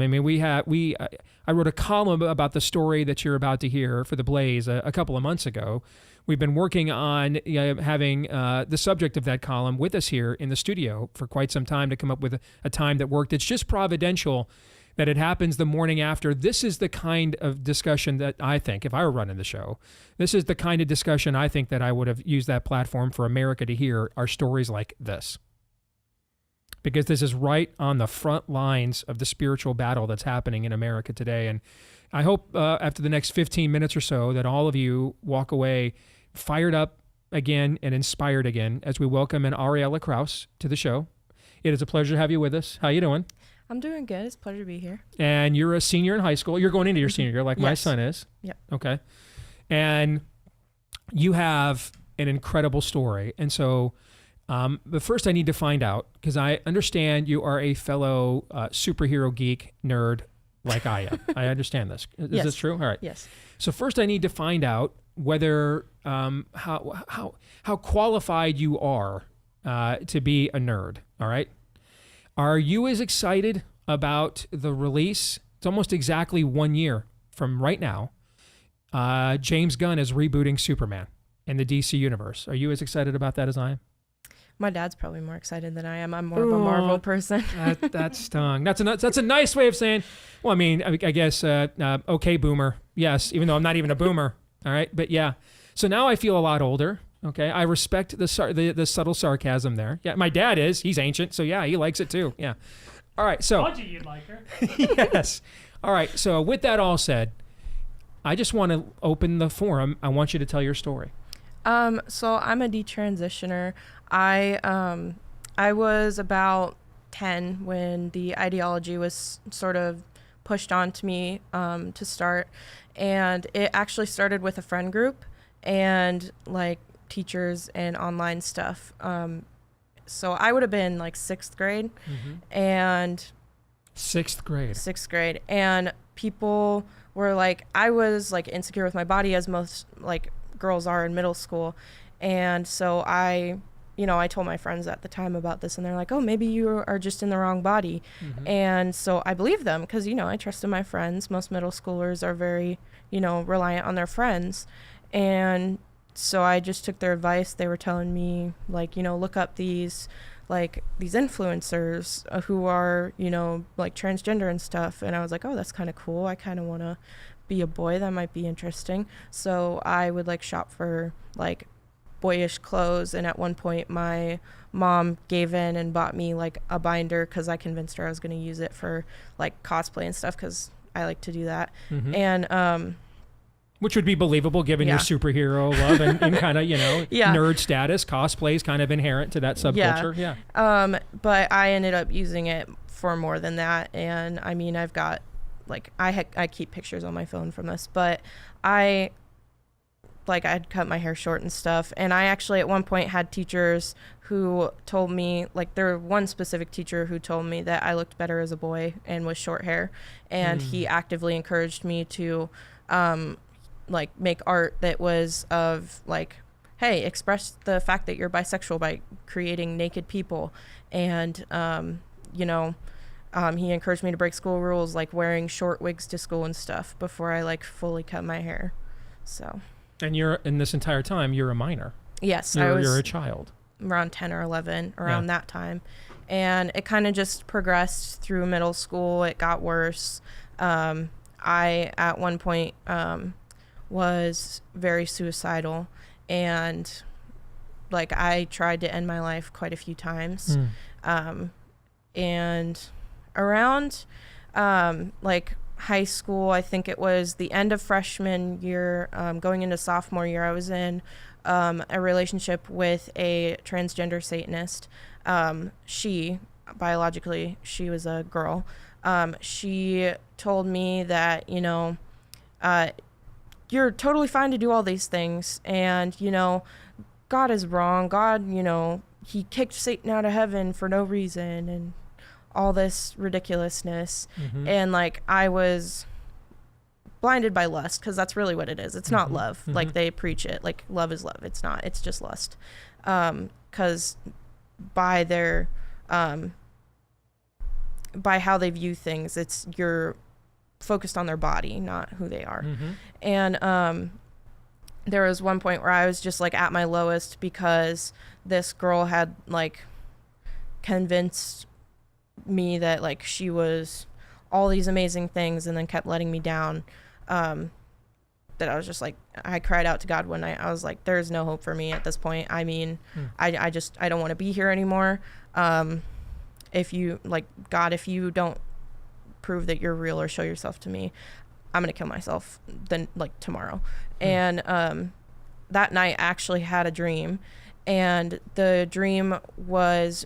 wrote a column about the story that you're about to hear for The Blaze a couple of months ago. We've been working on having the subject of that column with us here in the studio for quite some time to come up with a time that worked. It's just providential that it happens the morning after. This is the kind of discussion that I think, if I were running the show, this is the kind of discussion I think that I would have used that platform for America to hear, are stories like this. Because this is right on the front lines of the spiritual battle that's happening in America today. And I hope after the next 15 minutes or so that all of you walk away fired up again and inspired again as we welcome in Ariella Krause to the show. It is a pleasure to have you with us. How you doing? I'm doing good. It's a pleasure to be here. And you're a senior in high school. You're going into your senior year like my son is. Yep. Okay. And you have an incredible story. And so... but first I need to find out, because I understand you are a fellow superhero geek nerd like I am. I understand this. Is this true? All right. Yes. So first I need to find out whether how qualified you are to be a nerd. All right. Are you as excited about the release? It's almost exactly 1 year from right now. James Gunn is rebooting Superman in the DC universe. Are you as excited about that as I am? My dad's probably more excited than I am. I'm more of a Marvel person. That stung. That's a nice way of saying, well, I guess, okay, boomer. Yes, even though I'm not even a boomer. All right. But yeah. So now I feel a lot older. Okay. I respect the subtle sarcasm there. Yeah. My dad is. He's ancient. So yeah, he likes it too. Yeah. All right. So. Told you you'd like her. Yes. All right. So with that all said, I just want to open the forum. I want you to tell your story. So I'm a detransitioner. I was about 10 when the ideology was sort of pushed onto me to start, and it actually started with a friend group and like teachers and online stuff. So I would have been like 6th grade, and 6th grade, and people were like, I was like insecure with my body, as most like girls are in middle school, and so I told my friends at the time about this, and they're like, oh, maybe you are just in the wrong body. And so I believed them because, I trusted my friends. Most middle schoolers are very, reliant on their friends. And so I just took their advice. They were telling me, like, look up these influencers who are, like transgender and stuff. And I was like, oh, that's kind of cool. I kind of want to be a boy. That might be interesting. So I would like shop for like boyish clothes, and at one point my mom gave in and bought me like a binder because I convinced her I was going to use it for like cosplay and stuff because I like to do that. And which would be believable given your superhero love and kind of nerd status. Cosplay is kind of inherent to that subculture. But I ended up using it for more than that, and I've got like I keep pictures on my phone from this, but I'd cut my hair short and stuff. And I actually at one point had teachers who told me, like there was one specific teacher who told me that I looked better as a boy and with short hair. And he actively encouraged me to like make art that was of like, hey, express the fact that you're bisexual by creating naked people. And, he encouraged me to break school rules, like wearing short wigs to school and stuff before I like fully cut my hair. So. And you're in this entire time, you're a minor. Yes, I was you're a child. around 10 or 11, around that time. And it kind of just progressed through middle school. It got worse. I, at one point, was very suicidal, and like I tried to end my life quite a few times. And around like high school, I think it was the end of freshman year, going into sophomore year, I was in a relationship with a transgender Satanist. She was a girl. She told me that, you know, you're totally fine to do all these things, and, you know, God is wrong. God, you know, he kicked Satan out of heaven for no reason, and all this ridiculousness. And like I was blinded by lust, because that's really what it is. It's not love. Like they preach it like love is love. It's not. It's just lust. Because by their by how they view things, it's you're focused on their body, not who they are. And there was one point where I was just like at my lowest, because this girl had like convinced me that like she was all these amazing things, and then kept letting me down. That I was just like, I cried out to God one night. I was like, there's no hope for me at this point. I mean, I don't want to be here anymore. If you like, God, if you don't prove that you're real or show yourself to me, I'm going to kill myself then, like tomorrow. And that night I actually had a dream, and the dream was,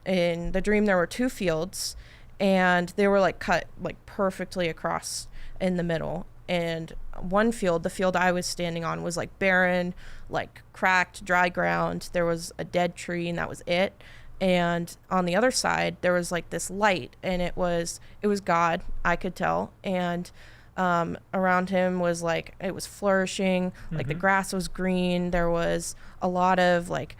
in the dream there were two fields, and they were like cut like perfectly across in the middle. And one field, the field I was standing on, was like barren, like cracked, dry ground. There was a dead tree, and that was it. And on the other side, there was like this light, and it was God, I could tell. And around him was like, it was flourishing, like the grass was green. There was a lot of like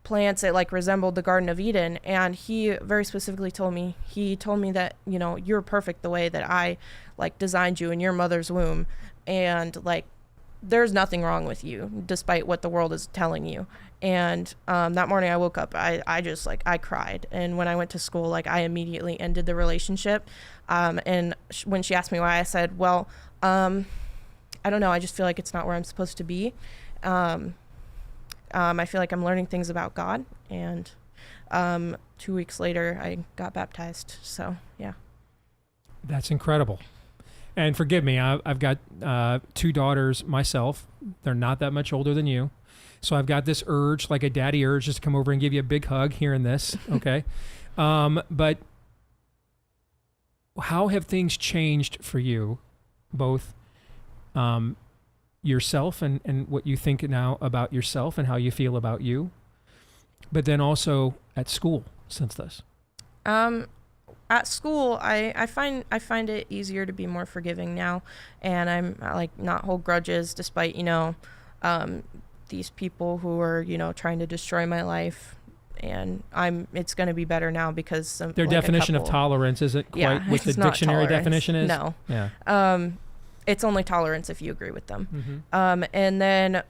plants that like resembled the Garden of Eden. And he very specifically told me that, you know, you're perfect the way that I like designed you in your mother's womb. And like, there's nothing wrong with you, despite what the world is telling you. And that morning I woke up, I just like, I cried. And when I went to school, like I immediately ended the relationship. And when she asked me why, I said, well, I don't know. I just feel like it's not where I'm supposed to be. I feel like I'm learning things about God. And 2 weeks later, I got baptized. So, yeah. That's incredible. And forgive me, I've got 2 daughters myself. They're not that much older than you. So I've got this urge, like a daddy urge, just to come over and give you a big hug hearing this, okay? But how have things changed for you, both yourself and what you think now about yourself and how you feel about you, but then also at school since this? At school, I find it easier to be more forgiving now, and I'm like not hold grudges, despite, you know, these people who are, you know, trying to destroy my life. And it's going to be better now because their definition of tolerance isn't quite what the dictionary definition is. No. Yeah. It's only tolerance if you agree with them. And then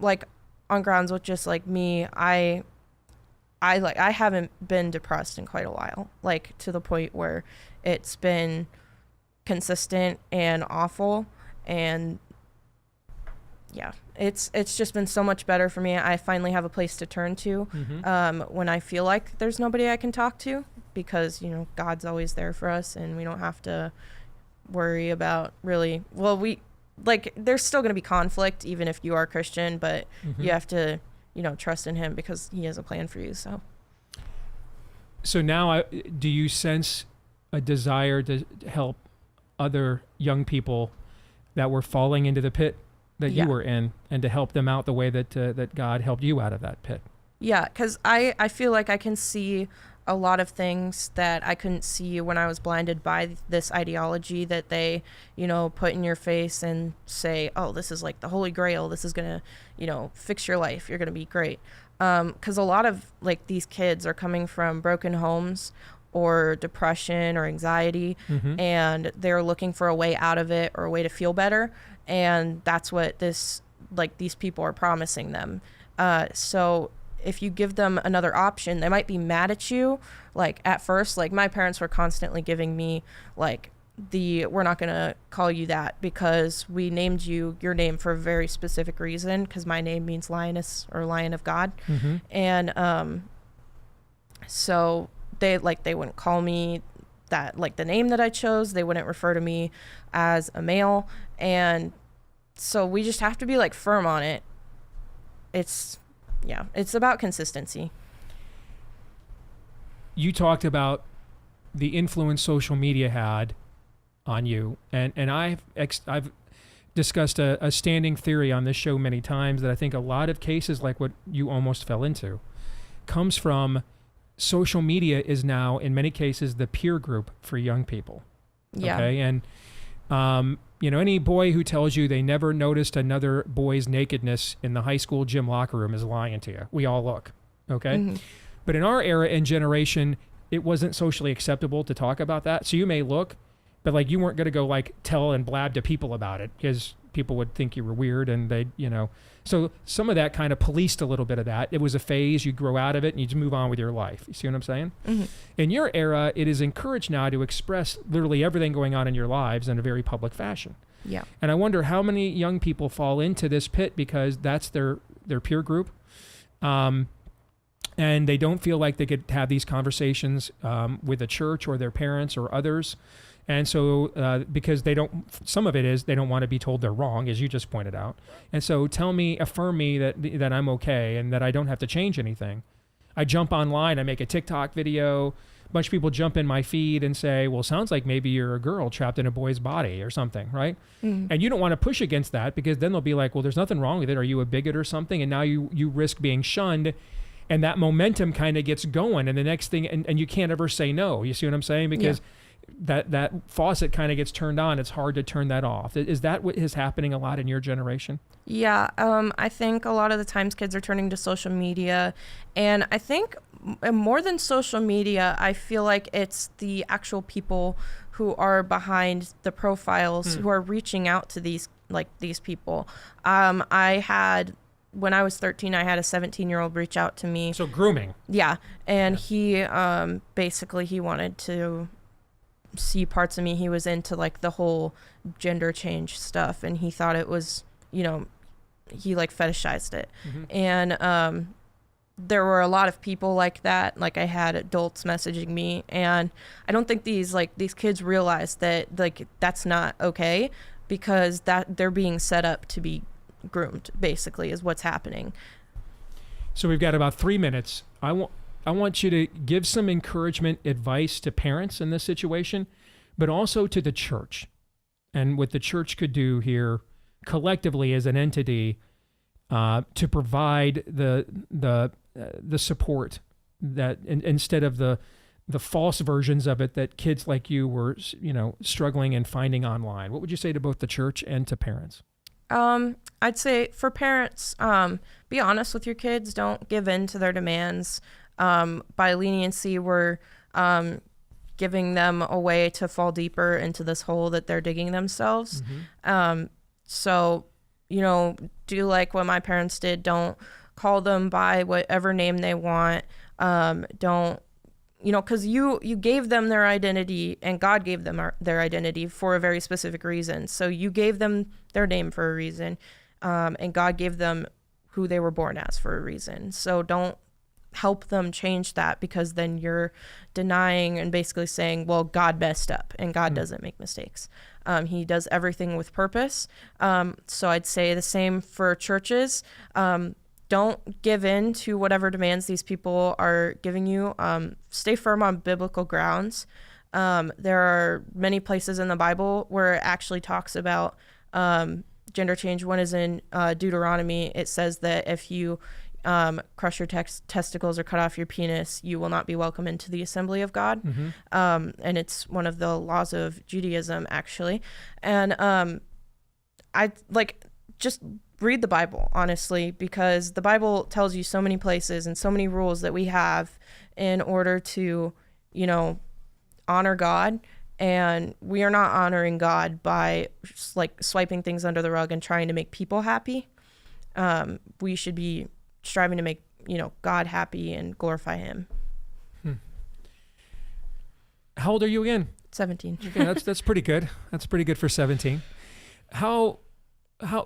like on grounds with just like me, I haven't been depressed in quite a while, like to the point where it's been consistent and awful. And yeah, it's just been so much better for me. I finally have a place to turn to when I feel like there's nobody I can talk to, because, you know, God's always there for us, and we don't have to worry about really, well, there's still going to be conflict even if you are Christian, but you have to, you know, trust in him because he has a plan for you. So now do you sense a desire to help other young people that were falling into the pit that you were in, and to help them out the way that God helped you out of that pit? Yeah, because I feel like I can see a lot of things that I couldn't see when I was blinded by this ideology that they, you know, put in your face and say, oh, this is like the Holy Grail. This is going to, you know, fix your life. You're going to be great. Because a lot of like these kids are coming from broken homes or depression or anxiety, and they're looking for a way out of it or a way to feel better. And that's what these people are promising them. So if you give them another option, they might be mad at you. Like at first, like my parents were constantly giving me like we're not going to call you that because we named you your name for a very specific reason, because my name means lioness or lion of God. And so they wouldn't call me that, like the name that I chose. They wouldn't refer to me as a male. And so we just have to be like firm on it. It's about consistency. You talked about the influence social media had on you, and I've discussed a standing theory on this show many times that I think a lot of cases like what you almost fell into comes from social media is now in many cases the peer group for young people. Yeah. Okay, and any boy who tells you they never noticed another boy's nakedness in the high school gym locker room is lying to you. We all look, okay? But in our era and generation, it wasn't socially acceptable to talk about that. So you may look, but like you weren't going to go like tell and blab to people about it because people would think you were weird and they'd, So some of that kind of policed a little bit of that. It was a phase, you grow out of it and you just move on with your life. You see what I'm saying? In your era, it is encouraged now to express literally everything going on in your lives in a very public fashion. Yeah. And I wonder how many young people fall into this pit because that's their peer group. And they don't feel like they could have these conversations with a church or their parents or others. And so because some of it is they don't want to be told they're wrong, as you just pointed out. And so affirm me that I'm okay and that I don't have to change anything. I jump online, I make a TikTok video, a bunch of people jump in my feed and say, well, sounds like maybe you're a girl trapped in a boy's body or something, right? And you don't want to push against that because then they'll be like, well, there's nothing wrong with it. Are you a bigot or something? And now you risk being shunned. And that momentum kind of gets going. And the next thing, and you can't ever say no. You see what I'm saying? Because that faucet kind of gets turned on. It's hard to turn that off. Is that what is happening a lot in your generation? Yeah. I think a lot of the times kids are turning to social media. And I think more than social media, I feel like it's the actual people who are behind the profiles who are reaching out to these people. When I was 13, I had a 17-year-old reach out to me. So grooming. Yeah. And he basically he wanted to see parts of me. He was into like the whole gender change stuff. And he thought it was, he like fetishized it. And there were a lot of people like that. Like I had adults messaging me. And I don't think these kids realize that like that's not okay because that they're being set up to be groomed, basically, is what's happening. So we've got about 3 minutes. I want you to give some encouragement, advice to parents in this situation, but also to the church and what the church could do here collectively as an entity to provide the support that instead of the false versions of it that kids like you were, struggling and finding online. What would you say to both the church and to parents? I'd say for parents, be honest with your kids. Don't give in to their demands. By leniency, we're giving them a way to fall deeper into this hole that they're digging themselves. So, do like what my parents did. Don't call them by whatever name they want. Don't, because you gave them their identity and God gave them their identity for a very specific reason. So you gave them their name for a reason, and God gave them who they were born as for a reason. So don't help them change that because then you're denying and basically saying, well, God messed up and God doesn't make mistakes. He does everything with purpose. So I'd say the same for churches. Don't give in to whatever demands these people are giving you. Stay firm on biblical grounds. There are many places in the Bible where it actually talks about gender change. One is in Deuteronomy. It says that if you crush your testicles or cut off your penis, you will not be welcome into the assembly of God. And it's one of the laws of Judaism, actually. And I just read the Bible, honestly, because the Bible tells you so many places and so many rules that we have in order to, honor God. And we are not honoring God by swiping things under the rug and trying to make people happy. We should be striving to make, God happy and glorify him. How old are you again? 17. Okay, that's pretty good. That's pretty good for 17. How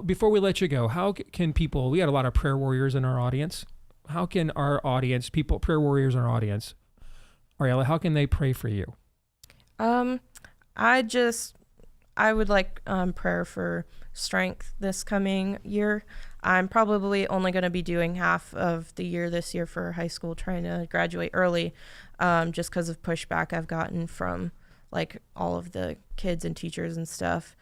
before we let you go, how can people, we got a lot of prayer warriors in our audience. How can our audience, prayer warriors in our audience, Ariella, how can they pray for you? I would like prayer for strength this coming year. I'm probably only going to be doing half of the year this year for high school, trying to graduate early, just because of pushback I've gotten from like all of the kids and teachers and stuff.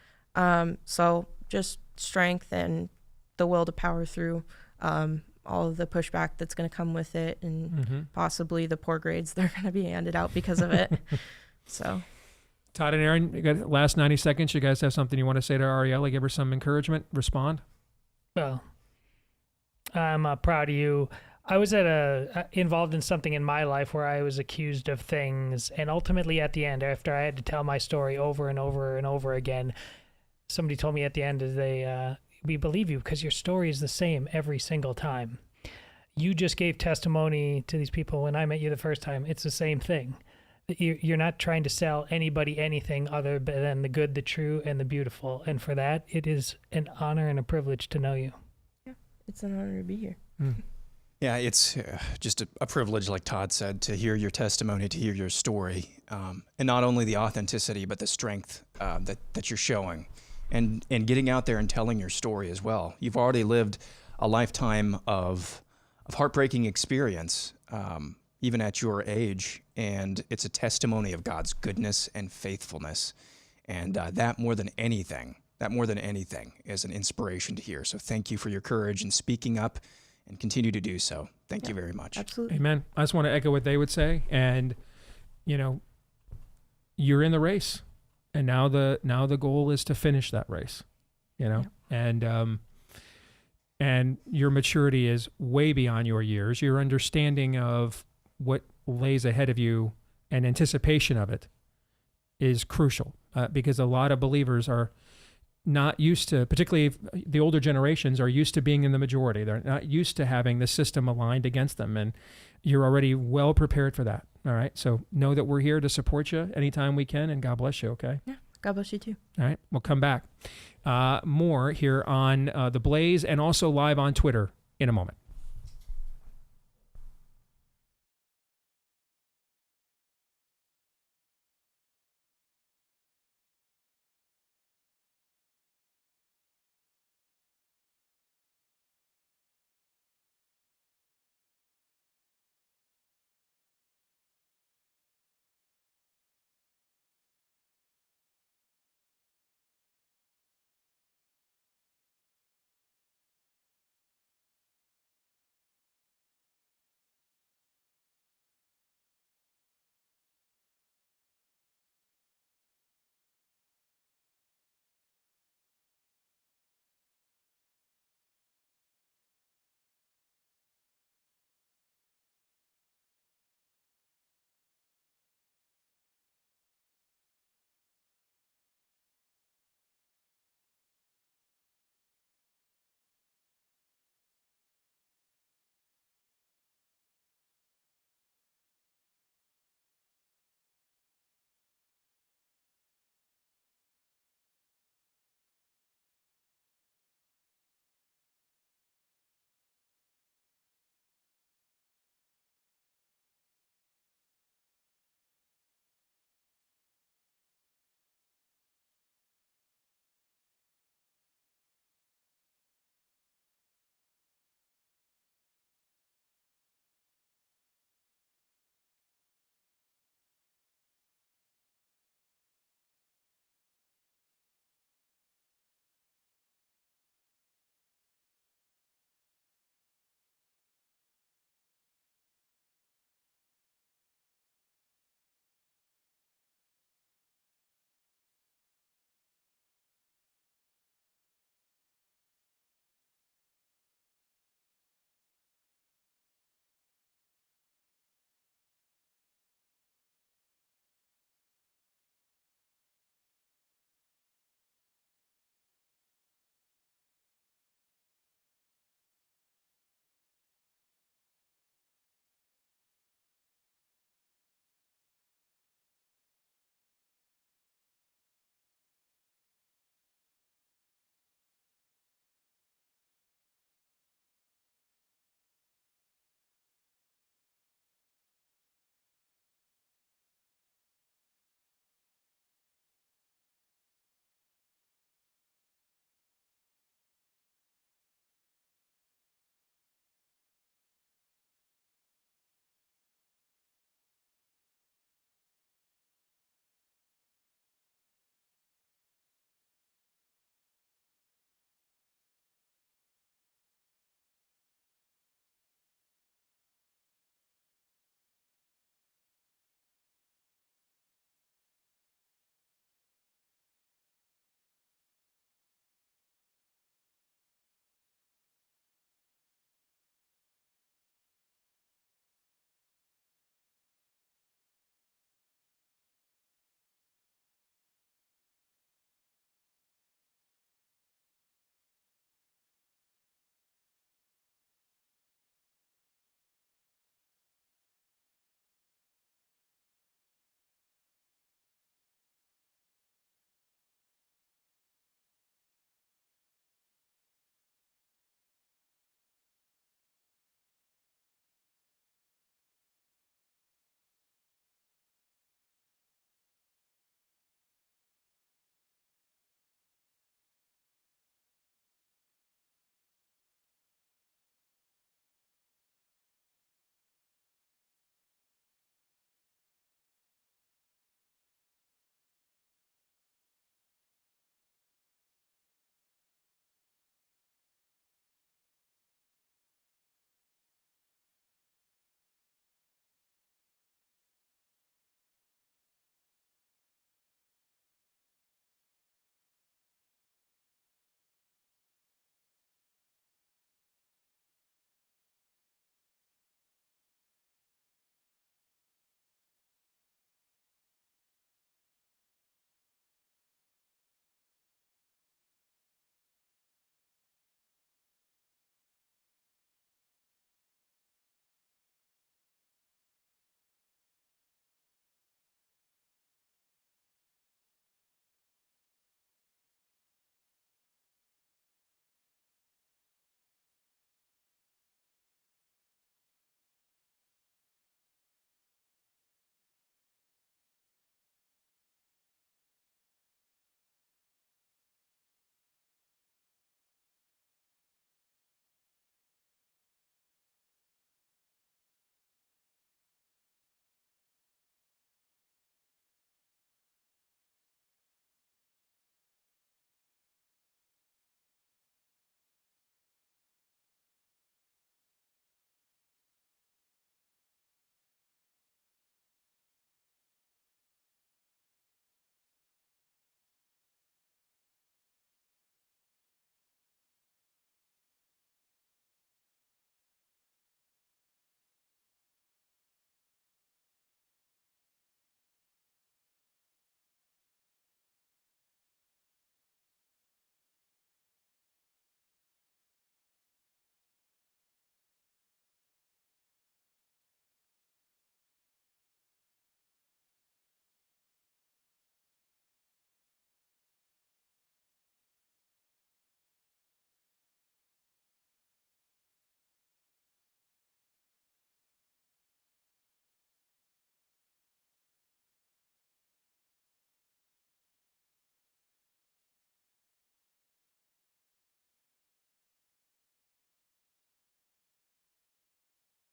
So just strength and the will to power through all of the pushback that's going to come with it, and possibly the poor grades that are going to be handed out because of it. So. Todd and Aaron, you got last 90 seconds. You guys have something you want to say to Ariella? Give her some encouragement. Respond. Well, I'm proud of you. I was involved in something in my life where I was accused of things, and ultimately at the end, after I had to tell my story over and over and over again, somebody told me at the end, we believe you because your story is the same every single time. You just gave testimony to these people when I met you the first time. It's the same thing. You're not trying to sell anybody anything other than the good, the true, and the beautiful. And for that, it is an honor and a privilege to know you. Yeah, it's an honor to be here. Yeah, it's just a privilege, like Todd said, to hear your testimony, to hear your story, and not only the authenticity, but the strength that you're showing, and getting out there and telling your story as well. You've already lived a lifetime of heartbreaking experience, even at your age, and it's a testimony of God's goodness and faithfulness, and that more than anything is an inspiration to hear. So thank you for your courage in speaking up, and continue to do so. Thank you very much. Absolutely. Amen. I just want to echo what they would say, and you're in the race, and now the goal is to finish that race, and your maturity is way beyond your years. Your understanding of what lays ahead of you and anticipation of it is crucial, because a lot of believers are not used to, particularly the older generations, are used to being in the majority. They're not used to having the system aligned against them, and you're already well prepared for that. All right, so know that we're here to support you anytime we can, and God bless you, okay? Yeah, God bless you too. All right, we'll come back. More here on The Blaze, and also live on Twitter in a moment.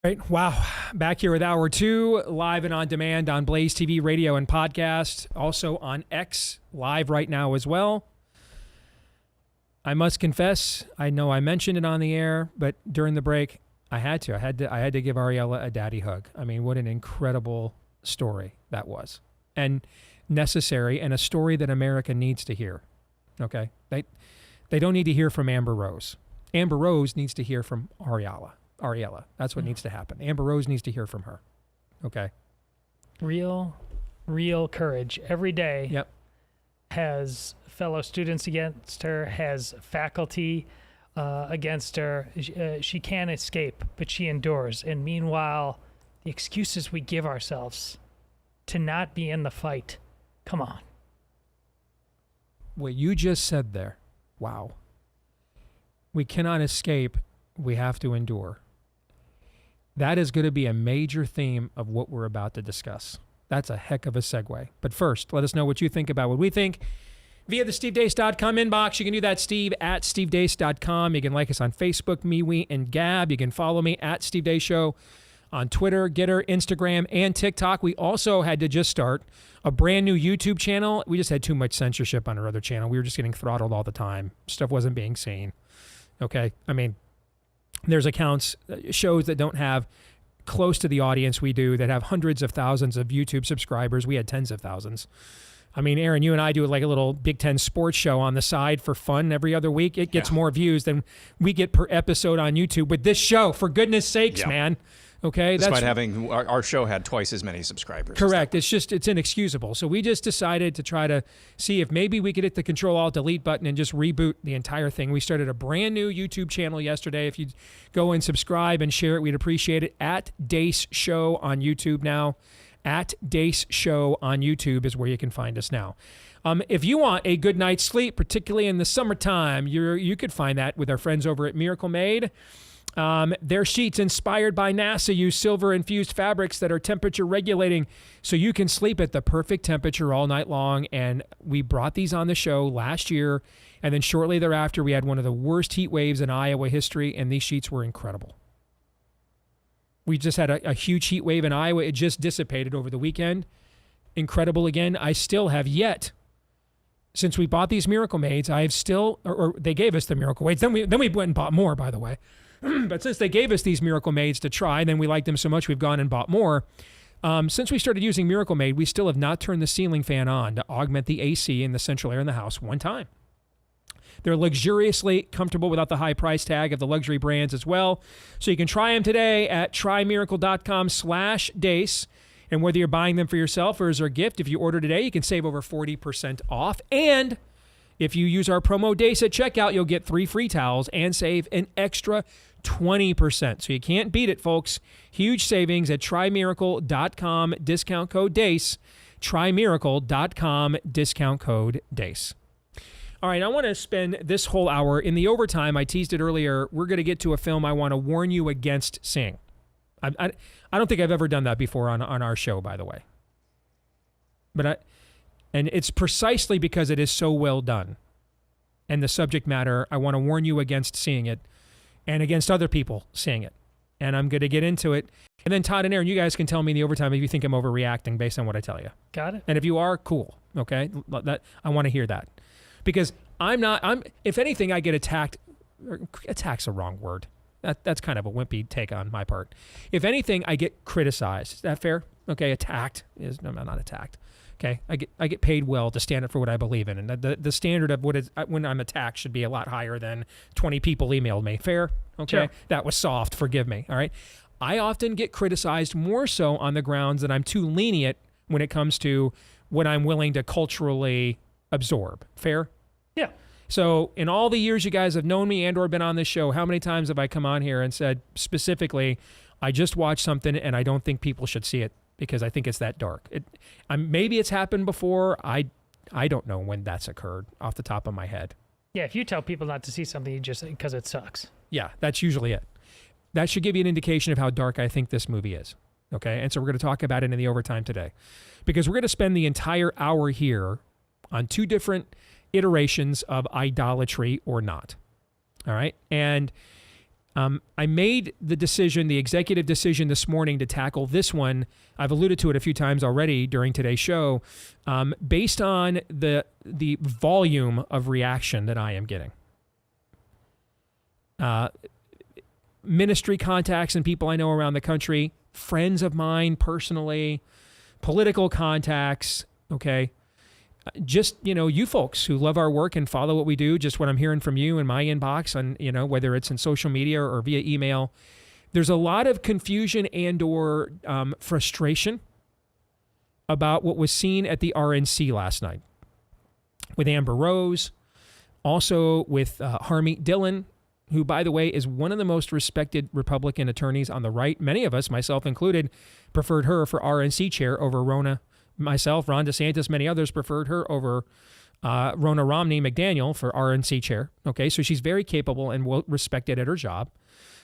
Right. Wow. Back here with Hour 2, live and on demand on Blaze TV, radio, and podcast. Also on X, live right now as well. I must confess, I know I mentioned it on the air, but during the break, I had to give Ariella a daddy hug. I mean, what an incredible story that was. And necessary, and a story that America needs to hear. Okay? They don't need to hear from Amber Rose. Amber Rose needs to hear from Ariella. That's what needs to happen. Amber Rose needs to hear from her. Okay? Real courage. Every day Yep. has fellow students against her, has faculty against her. She can't escape, but she endures. And meanwhile, the excuses we give ourselves to not be in the fight. Come on. What you just said there, wow. We cannot escape. We have to endure. That is going to be a major theme of what we're about to discuss. That's a heck of a segue. But first, let us know what you think about what we think via the stevedeace.com inbox. You can do that, Steve, at stevedeace.com. You can like us on Facebook, MeWe, and Gab. You can follow me at Steve Deace Show on Twitter, Getter, Instagram, and TikTok. We also had to just start a brand new YouTube channel. We just had too much censorship on our other channel. We were just getting throttled all the time. Stuff wasn't being seen. Okay? I mean, there's accounts, shows that don't have close to the audience we do, that have hundreds of thousands of YouTube subscribers. We had tens of thousands. I mean, Aaron, you and I do like a little Big Ten sports show on the side for fun every other week. It gets more views than we get per episode on YouTube. With this show, for goodness sakes, man. Okay, despite having our show had twice as many subscribers. Correct. It's inexcusable. So we just decided to try to see if maybe we could hit the Control-Alt-Delete button and just reboot the entire thing. We started a brand new YouTube channel yesterday. If you go and subscribe and share it, we'd appreciate it. At Deace Show on YouTube now. At Deace Show on YouTube is where you can find us now. If you want a good night's sleep, particularly in the summertime, you could find that with our friends over at Miracle Made. Their sheets, inspired by NASA, use silver-infused fabrics that are temperature regulating so you can sleep at the perfect temperature all night long. And we brought these on the show last year, and then shortly thereafter, we had one of the worst heat waves in Iowa history, and these sheets were incredible. We just had a huge heat wave in Iowa. It just dissipated over the weekend. Incredible again. I still have yet, since we bought these Miracle Maids, I have still, or they gave us the Miracle Maids. Then we went and bought more, by the way. But since they gave us these Miracle Maids to try, then we liked them so much we've gone and bought more. Since we started using Miracle Maid, we still have not turned the ceiling fan on to augment the AC and the central air in the house one time. They're luxuriously comfortable without the high price tag of the luxury brands as well. So you can try them today at trymiracle.com/Deace. And whether you're buying them for yourself or as a gift, if you order today, you can save over 40% off. And if you use our promo Deace at checkout, you'll get 3 free towels and save an extra 20%. So you can't beat it, folks. Huge savings at trymiracle.com, discount code Deace. Trymiracle.com, discount code Deace. All right, I want to spend this whole hour in the overtime. I teased it earlier. We're going to get to a film I want to warn you against seeing. I don't think I've ever done that before on our show, by the way. And it's precisely because it is so well done. And the subject matter, I want to warn you against seeing it and against other people seeing it. And I'm going to get into it. And then Todd and Aaron, you guys can tell me in the overtime if you think I'm overreacting based on what I tell you. Got it. And if you are, cool. Okay? I want to hear that. Because if anything, I get attacked. Attack's a wrong word. That's kind of a wimpy take on my part. If anything, I get criticized. Is that fair? Okay, attacked is, no, I'm not attacked. Okay, I get paid well to stand up for what I believe in, and the standard of what is when I'm attacked should be a lot higher than 20 people emailed me. Fair? Okay, sure. That was soft. Forgive me. All right. I often get criticized more so on the grounds that I'm too lenient when it comes to what I'm willing to culturally absorb. Fair? Yeah. So in all the years you guys have known me and or been on this show, how many times have I come on here and said specifically, I just watched something and I don't think people should see it because I think it's that dark. Maybe it's happened before. I don't know when that's occurred off the top of my head. Yeah, if you tell people not to see something, you just because it sucks. Yeah, that's usually it. That should give you an indication of how dark I think this movie is. Okay, and so we're going to talk about it in the overtime today because we're going to spend the entire hour here on 2 different iterations of idolatry or not. All right. And I made the decision, the executive decision this morning to tackle this one. I've alluded to it a few times already during today's show, based on the volume of reaction that I am getting. Ministry contacts and people I know around the country, friends of mine personally, political contacts, okay? Just, you folks who love our work and follow what we do, just what I'm hearing from you in my inbox on, whether it's in social media or via email, there's a lot of confusion and or frustration about what was seen at the RNC last night with Amber Rose, also with Harmeet Dillon, who, by the way, is one of the most respected Republican attorneys on the right. Many of us, myself included, preferred her for RNC chair over myself, Ron DeSantis, many others preferred her over Ronna Romney McDaniel for RNC chair. Okay, so she's very capable and well respected at her job.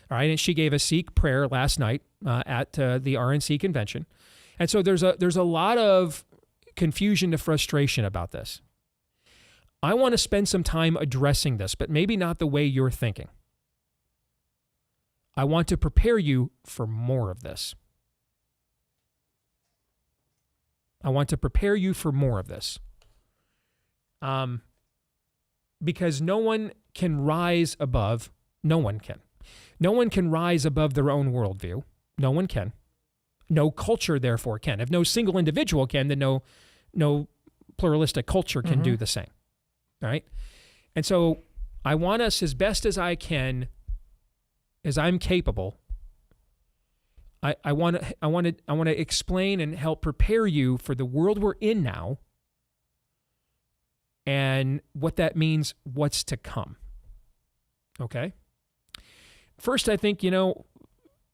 All right, and she gave a Sikh prayer last night at the RNC convention. And so there's a lot of confusion to frustration about this. I want to spend some time addressing this, but maybe not the way you're thinking. I want to prepare you for more of this. I want to prepare you for more of this. Because no one can rise above, no one can. No one can rise above their own worldview. No one can. No culture, therefore, can. If no single individual can, then no pluralistic culture can do the same. All right? And so I want us, as best as I can, as I'm capable, I want to explain and help prepare you for the world we're in now and what that means, what's to come. Okay? First, I think,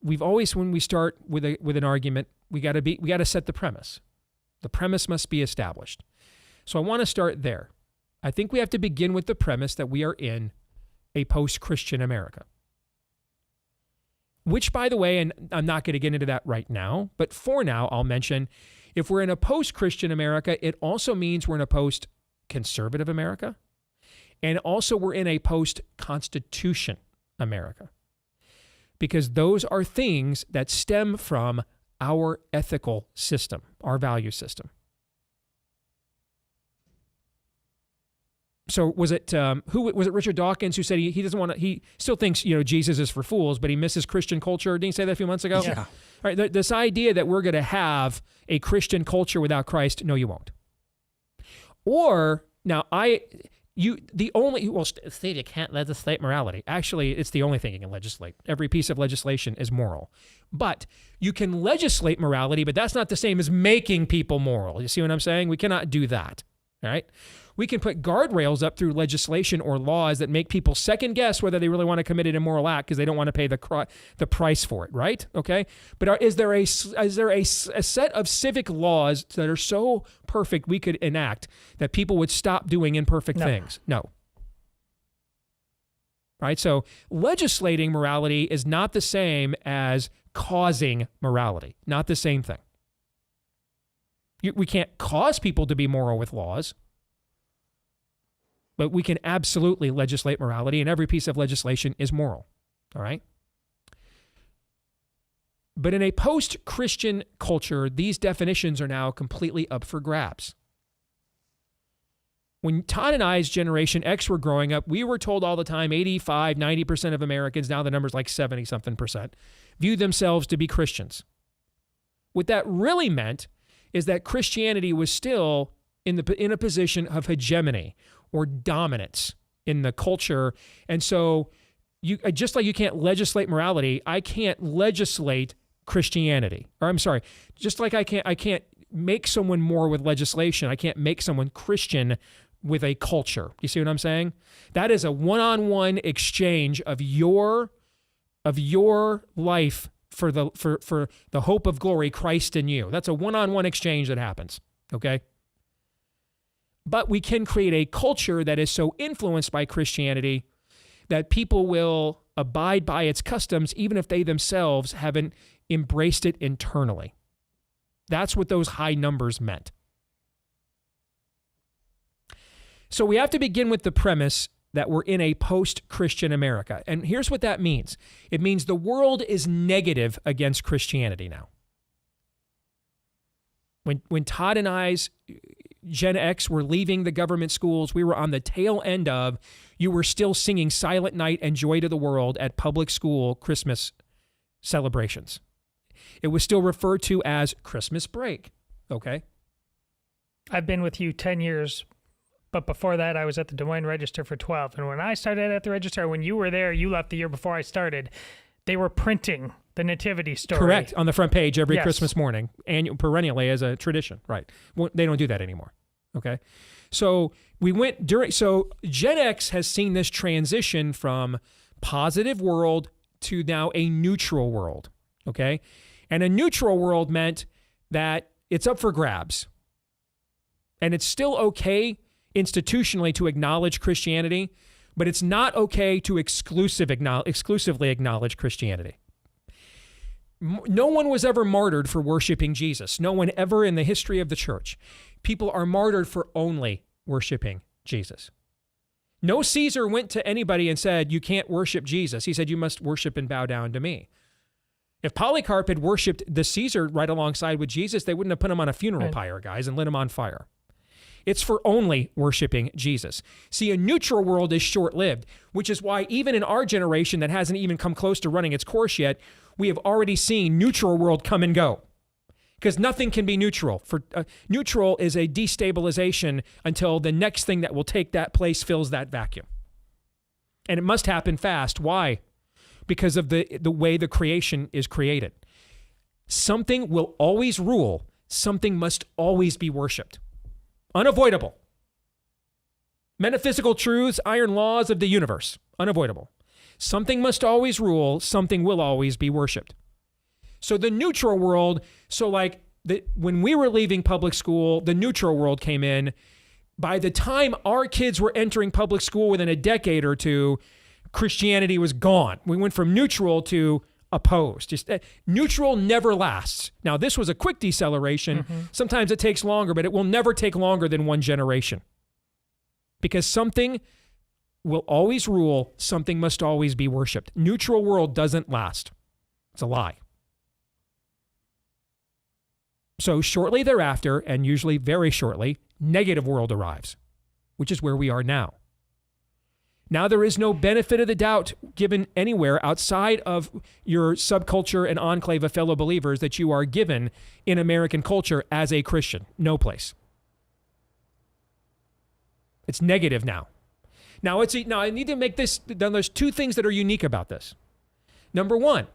we've always, when we start with an argument, we got to set the premise. The premise must be established. So I want to start there. I think we have to begin with the premise that we are in a post-Christian America. Which, by the way, and I'm not going to get into that right now, but for now, I'll mention, if we're in a post-Christian America, it also means we're in a post-conservative America, and also we're in a post-Constitution America, because those are things that stem from our ethical system, our value system. So was it who was it? Richard Dawkins who said he doesn't want to. He still thinks Jesus is for fools, but he misses Christian culture. Didn't he say that a few months ago? Yeah. All right. This idea that we're going to have a Christian culture without Christ, no, you won't. Or now Steve, you can't legislate morality. Actually, it's the only thing you can legislate. Every piece of legislation is moral, but you can legislate morality, but that's not the same as making people moral. You see what I'm saying? We cannot do that. All right. We can put guardrails up through legislation or laws that make people second guess whether they really want to commit an immoral act because they don't want to pay the price for it, right? Okay, but is there a set of civic laws that are so perfect we could enact that people would stop doing imperfect things? No. Right. So legislating morality is not the same as causing morality. Not the same thing. We can't cause people to be moral with laws. But we can absolutely legislate morality, and every piece of legislation is moral. All right? But in a post-Christian culture, these definitions are now completely up for grabs. When Todd and I's generation X were growing up, we were told all the time 85, 90% of Americans, now the number's like 70-something%, view themselves to be Christians. What that really meant is that Christianity was still in a position of hegemony or dominance in the culture. And so just like you can't legislate morality, I can't legislate Christianity. Or I'm sorry, just like I can't make someone more with legislation, I can't make someone Christian with a culture. You see what I'm saying? That is a one-on-one exchange of your life for the hope of glory, Christ in you. That's a one-on-one exchange that happens. Okay? But we can create a culture that is so influenced by Christianity that people will abide by its customs even if they themselves haven't embraced it internally. That's what those high numbers meant. So we have to begin with the premise that we're in a post-Christian America. And here's what that means. It means the world is negative against Christianity now. When Todd and I's Gen X were leaving the government schools, we were on the tail end of, you were still singing Silent Night and Joy to the World at public school Christmas celebrations. It was still referred to as Christmas break, okay? I've been with you 10 years, but before that, I was at the Des Moines Register for 12. And when I started at the Register, when you were there, you left the year before I started, they were printing the nativity story. Correct, on the front page every Yes. Christmas morning, perennially as a tradition, right? Well, they don't do that anymore, okay? So so Gen X has seen this transition from positive world to now a neutral world, okay? And a neutral world meant that it's up for grabs. And it's still okay institutionally to acknowledge Christianity, but it's not okay to exclusively acknowledge Christianity. No one was ever martyred for worshiping Jesus. No one ever in the history of the church. People are martyred for only worshiping Jesus. No Caesar went to anybody and said, you can't worship Jesus. He said, you must worship and bow down to me. If Polycarp had worshiped the Caesar right alongside with Jesus, they wouldn't have put him on a funeral pyre, guys, and lit him on fire. It's for only worshiping Jesus. See, a neutral world is short-lived, which is why even in our generation that hasn't even come close to running its course yet, we have already seen neutral world come and go. Because nothing can be neutral. Neutral is a destabilization until the next thing that will take that place fills that vacuum. And it must happen fast. Why? Because of the way the creation is created. Something will always rule. Something must always be worshipped. Unavoidable. Metaphysical truths, iron laws of the universe. Unavoidable. Something must always rule. Something will always be worshipped. So the neutral world, when we were leaving public school, the neutral world came in. By the time our kids were entering public school within a decade or two, Christianity was gone. We went from neutral to opposed. Neutral never lasts. Now, this was a quick deceleration. Mm-hmm. Sometimes it takes longer, but it will never take longer than one generation. Because something will always rule, something must always be worshipped. Neutral world doesn't last. It's a lie. So shortly thereafter, and usually very shortly, negative world arrives, which is where we are now. Now there is no benefit of the doubt given anywhere outside of your subculture and enclave of fellow believers that you are given in American culture as a Christian. No place. It's negative now. Now I need to make this, now there's two things that are unique about this. Number one,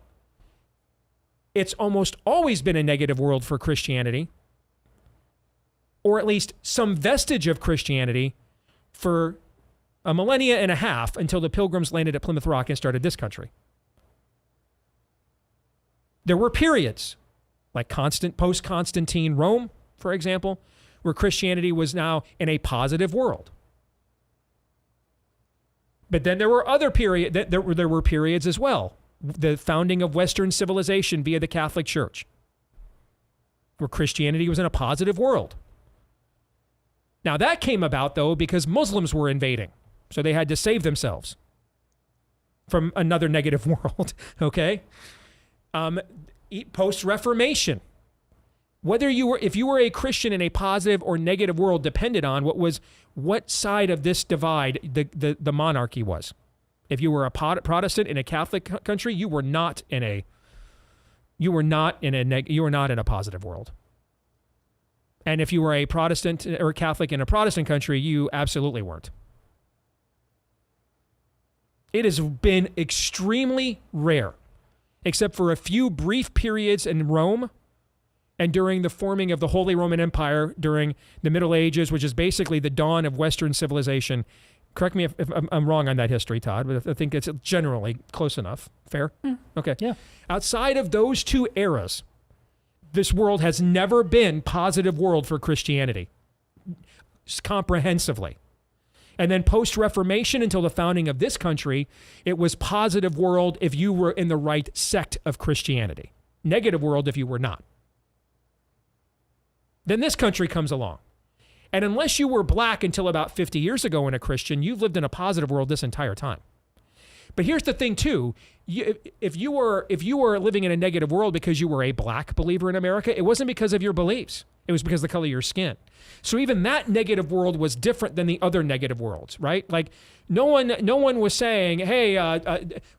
it's almost always been a negative world for Christianity, or at least some vestige of Christianity for a millennia and a half until the Pilgrims landed at Plymouth Rock and started this country. There were periods, like post-Constantine Rome, for example, where Christianity was now in a positive world. But then there were other periods, there were periods as well. The founding of Western civilization via the Catholic Church, where Christianity was in a positive world. Now that came about, though, because Muslims were invading. So they had to save themselves from another negative world, okay? Post-Reformation, if you were a Christian in a positive or negative world depended on what side of this divide the monarchy was. If you were a Protestant in a Catholic country, you were not in a positive world. And if you were a Protestant or a Catholic in a Protestant country, you absolutely weren't. It has been extremely rare, except for a few brief periods in Rome and during the forming of the Holy Roman Empire during the Middle Ages, which is basically the dawn of Western civilization. Correct me if I'm wrong on that history, Todd, but I think it's generally close enough. Fair? Okay. Yeah. Outside of those two eras, this world has never been positive world for Christianity, comprehensively. And then post-Reformation until the founding of this country, it was positive world if you were in the right sect of Christianity. Negative world if you were not. Then this country comes along. And unless you were black until about 50 years ago and a Christian, you've lived in a positive world this entire time. But here's the thing too, if you were living in a negative world because you were a black believer in America, it wasn't because of your beliefs. It was because of the color of your skin. So even that negative world was different than the other negative worlds, right? Like no one was saying, hey,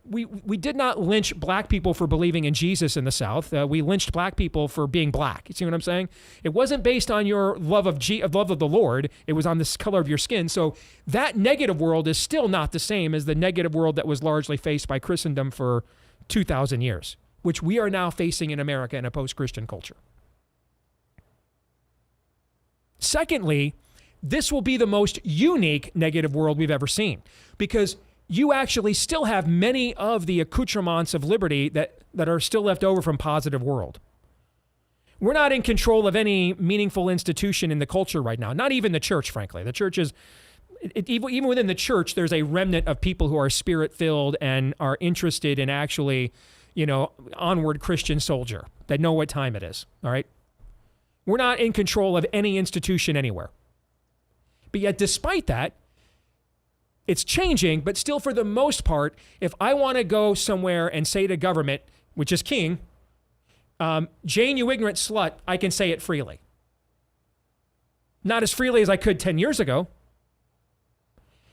we did not lynch black people for believing in Jesus in the South. We lynched black people for being black. You see what I'm saying? It wasn't based on your love of the Lord. It was on the color of your skin. So that negative world is still not the same as the negative world that was largely faced by Christendom for 2,000 years, which we are now facing in America in a post-Christian culture. Secondly, this will be the most unique negative world we've ever seen because you actually still have many of the accoutrements of liberty that are still left over from positive world. We're not in control of any meaningful institution in the culture right now, not even the church, frankly. The church is, even within the church, there's a remnant of people who are spirit-filled and are interested in actually, onward Christian soldier that know what time it is, all right? We're not in control of any institution anywhere. But yet, despite that, it's changing, but still for the most part, if I want to go somewhere and say to government, which is king, Jane, you ignorant slut, I can say it freely. Not as freely as I could 10 years ago.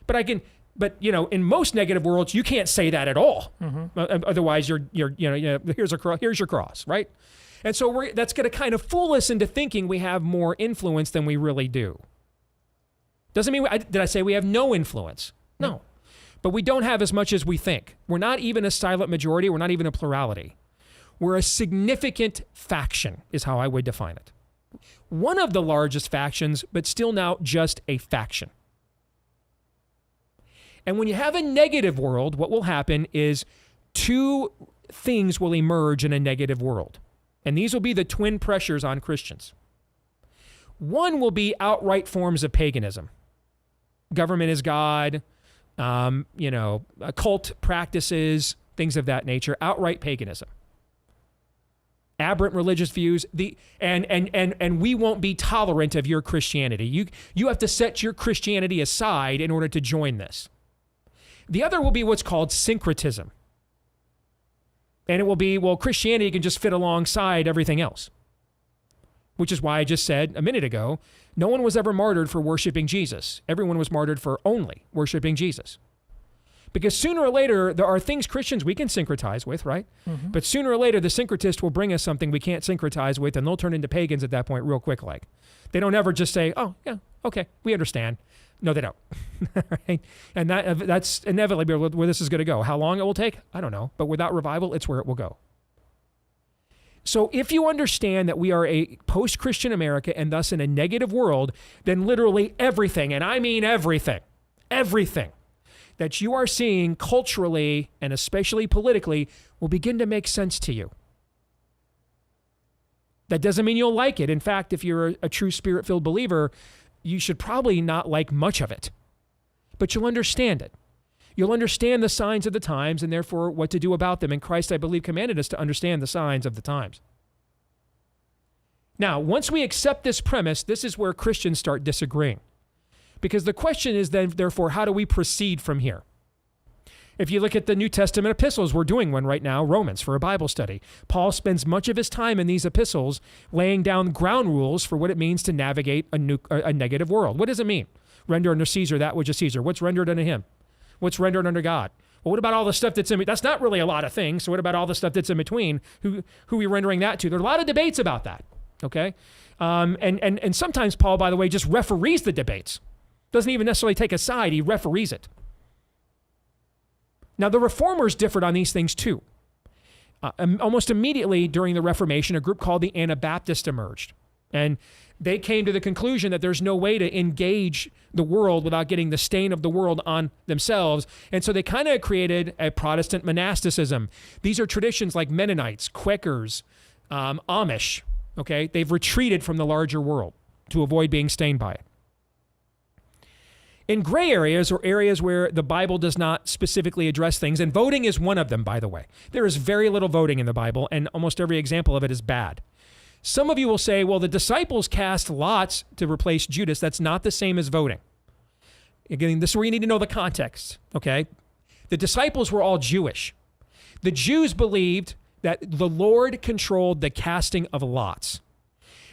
But in most negative worlds, you can't say that at all. Mm-hmm. Otherwise, here's your cross, right? And so that's going to kind of fool us into thinking we have more influence than we really do. Doesn't mean, did I say we have no influence? No. But we don't have as much as we think. We're not even a silent majority. We're not even a plurality. We're a significant faction is how I would define it. One of the largest factions, but still now just a faction. And when you have a negative world, what will happen is two things will emerge in a negative world. And these will be the twin pressures on Christians. One will be outright forms of paganism. Government is God, occult practices, things of that nature, outright paganism. Aberrant religious views, and we won't be tolerant of your Christianity. You have to set your Christianity aside in order to join this. The other will be what's called syncretism. And it will be, Christianity can just fit alongside everything else. Which is why I just said a minute ago, no one was ever martyred for worshiping Jesus. Everyone was martyred for only worshiping Jesus. Because sooner or later, there are things Christians we can syncretize with, right? Mm-hmm. But sooner or later, the syncretist will bring us something we can't syncretize with, and they'll turn into pagans at that point real quick. Like, they don't ever just say, oh, yeah, okay, we understand. No, they don't. Right? And that's inevitably where this is going to go. How long it will take, I don't know. But without revival, it's where it will go. So if you understand that we are a post-Christian America and thus in a negative world, then literally everything, and I mean everything that you are seeing culturally and especially politically will begin to make sense to you. That doesn't mean you'll like it. In fact, if you're a true spirit-filled believer, you should probably not like much of it, but you'll understand it. You'll understand the signs of the times and therefore what to do about them. And Christ, I believe, commanded us to understand the signs of the times. Now, once we accept this premise, this is where Christians start disagreeing. Because the question is then, therefore, how do we proceed from here? If you look at the New Testament epistles, we're doing one right now, Romans, for a Bible study. Paul spends much of his time in these epistles laying down ground rules for what it means to navigate a negative world. What does it mean? Render unto Caesar that which is Caesar. What's rendered unto him? What's rendered under God? Well, what about all the stuff that's in between? That's not really a lot of things. So what about all the stuff that's in between? Who are we rendering that to? There are a lot of debates about that, okay? And sometimes Paul, by the way, just referees the debates. Doesn't even necessarily take a side. He referees it. Now, the Reformers differed on these things too. Almost immediately during the Reformation, a group called the Anabaptists emerged. And they came to the conclusion that there's no way to engage the world without getting the stain of the world on themselves. And so they kind of created a Protestant monasticism. These are traditions like Mennonites, Quakers, Amish, okay? They've retreated from the larger world to avoid being stained by it. In gray areas, or areas where the Bible does not specifically address things, and voting is one of them, by the way. There is very little voting in the Bible, and almost every example of it is bad. Some of you will say, well, the disciples cast lots to replace Judas. That's not the same as voting. Again, this is where you need to know the context, okay? The disciples were all Jewish. The Jews believed that the Lord controlled the casting of lots.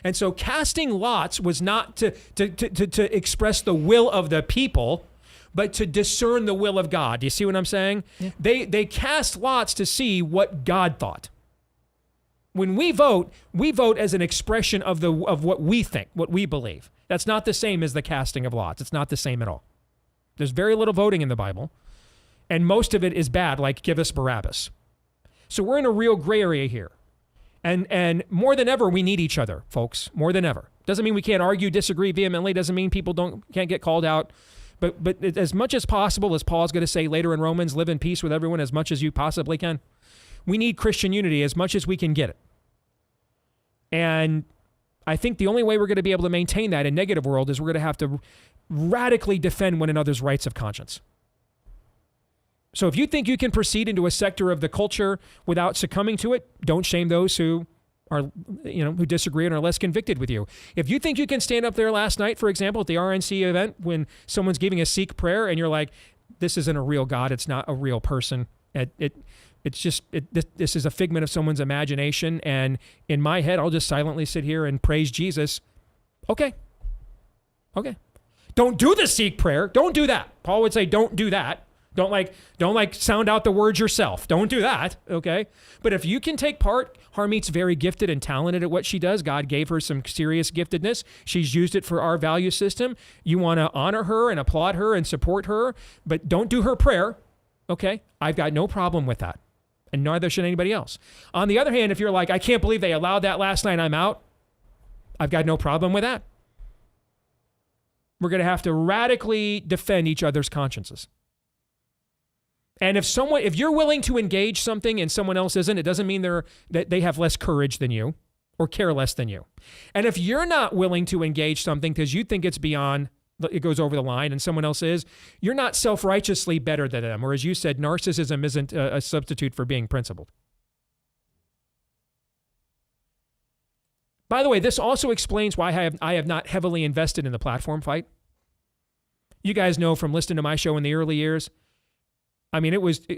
And so casting lots was not to express the will of the people, but to discern the will of God. Do you see what I'm saying? Yeah. They cast lots to see what God thought. When we vote as an expression of what we think, what we believe. That's not the same as the casting of lots. It's not the same at all. There's very little voting in the Bible, and most of it is bad, like give us Barabbas. So we're in a real gray area here. And more than ever, we need each other, folks, more than ever. Doesn't mean we can't argue, disagree vehemently. Doesn't mean people can't get called out. But as much as possible, as Paul's going to say later in Romans, live in peace with everyone as much as you possibly can. We need Christian unity as much as we can get it. And I think the only way we're going to be able to maintain that in negative world is we're going to have to radically defend one another's rights of conscience. So if you think you can proceed into a sector of the culture without succumbing to it, don't shame those who are, who disagree and are less convicted with you. If you think you can stand up there last night, for example, at the RNC event when someone's giving a Sikh prayer and you're like, this isn't a real God, it's not a real person. This is a figment of someone's imagination, and in my head, I'll just silently sit here and praise Jesus. Okay. Don't do the Sikh prayer. Don't do that. Paul would say, don't do that. Don't sound out the words yourself. Don't do that, okay? But if you can take part, Harmeet's very gifted and talented at what she does. God gave her some serious giftedness. She's used it for our value system. You want to honor her and applaud her and support her, but don't do her prayer, okay? I've got no problem with that, and neither should anybody else. On the other hand, if you're like, I can't believe they allowed that last night, I'm out, I've got no problem with that. We're going to have to radically defend each other's consciences. And if you're willing to engage something and someone else isn't, it doesn't mean that they have less courage than you or care less than you. And if you're not willing to engage something because you think it goes over the line and someone else is, you're not self-righteously better than them. Or as you said, narcissism isn't a substitute for being principled. By the way, this also explains why I have not heavily invested in the platform fight. You guys know from listening to my show in the early years, I mean,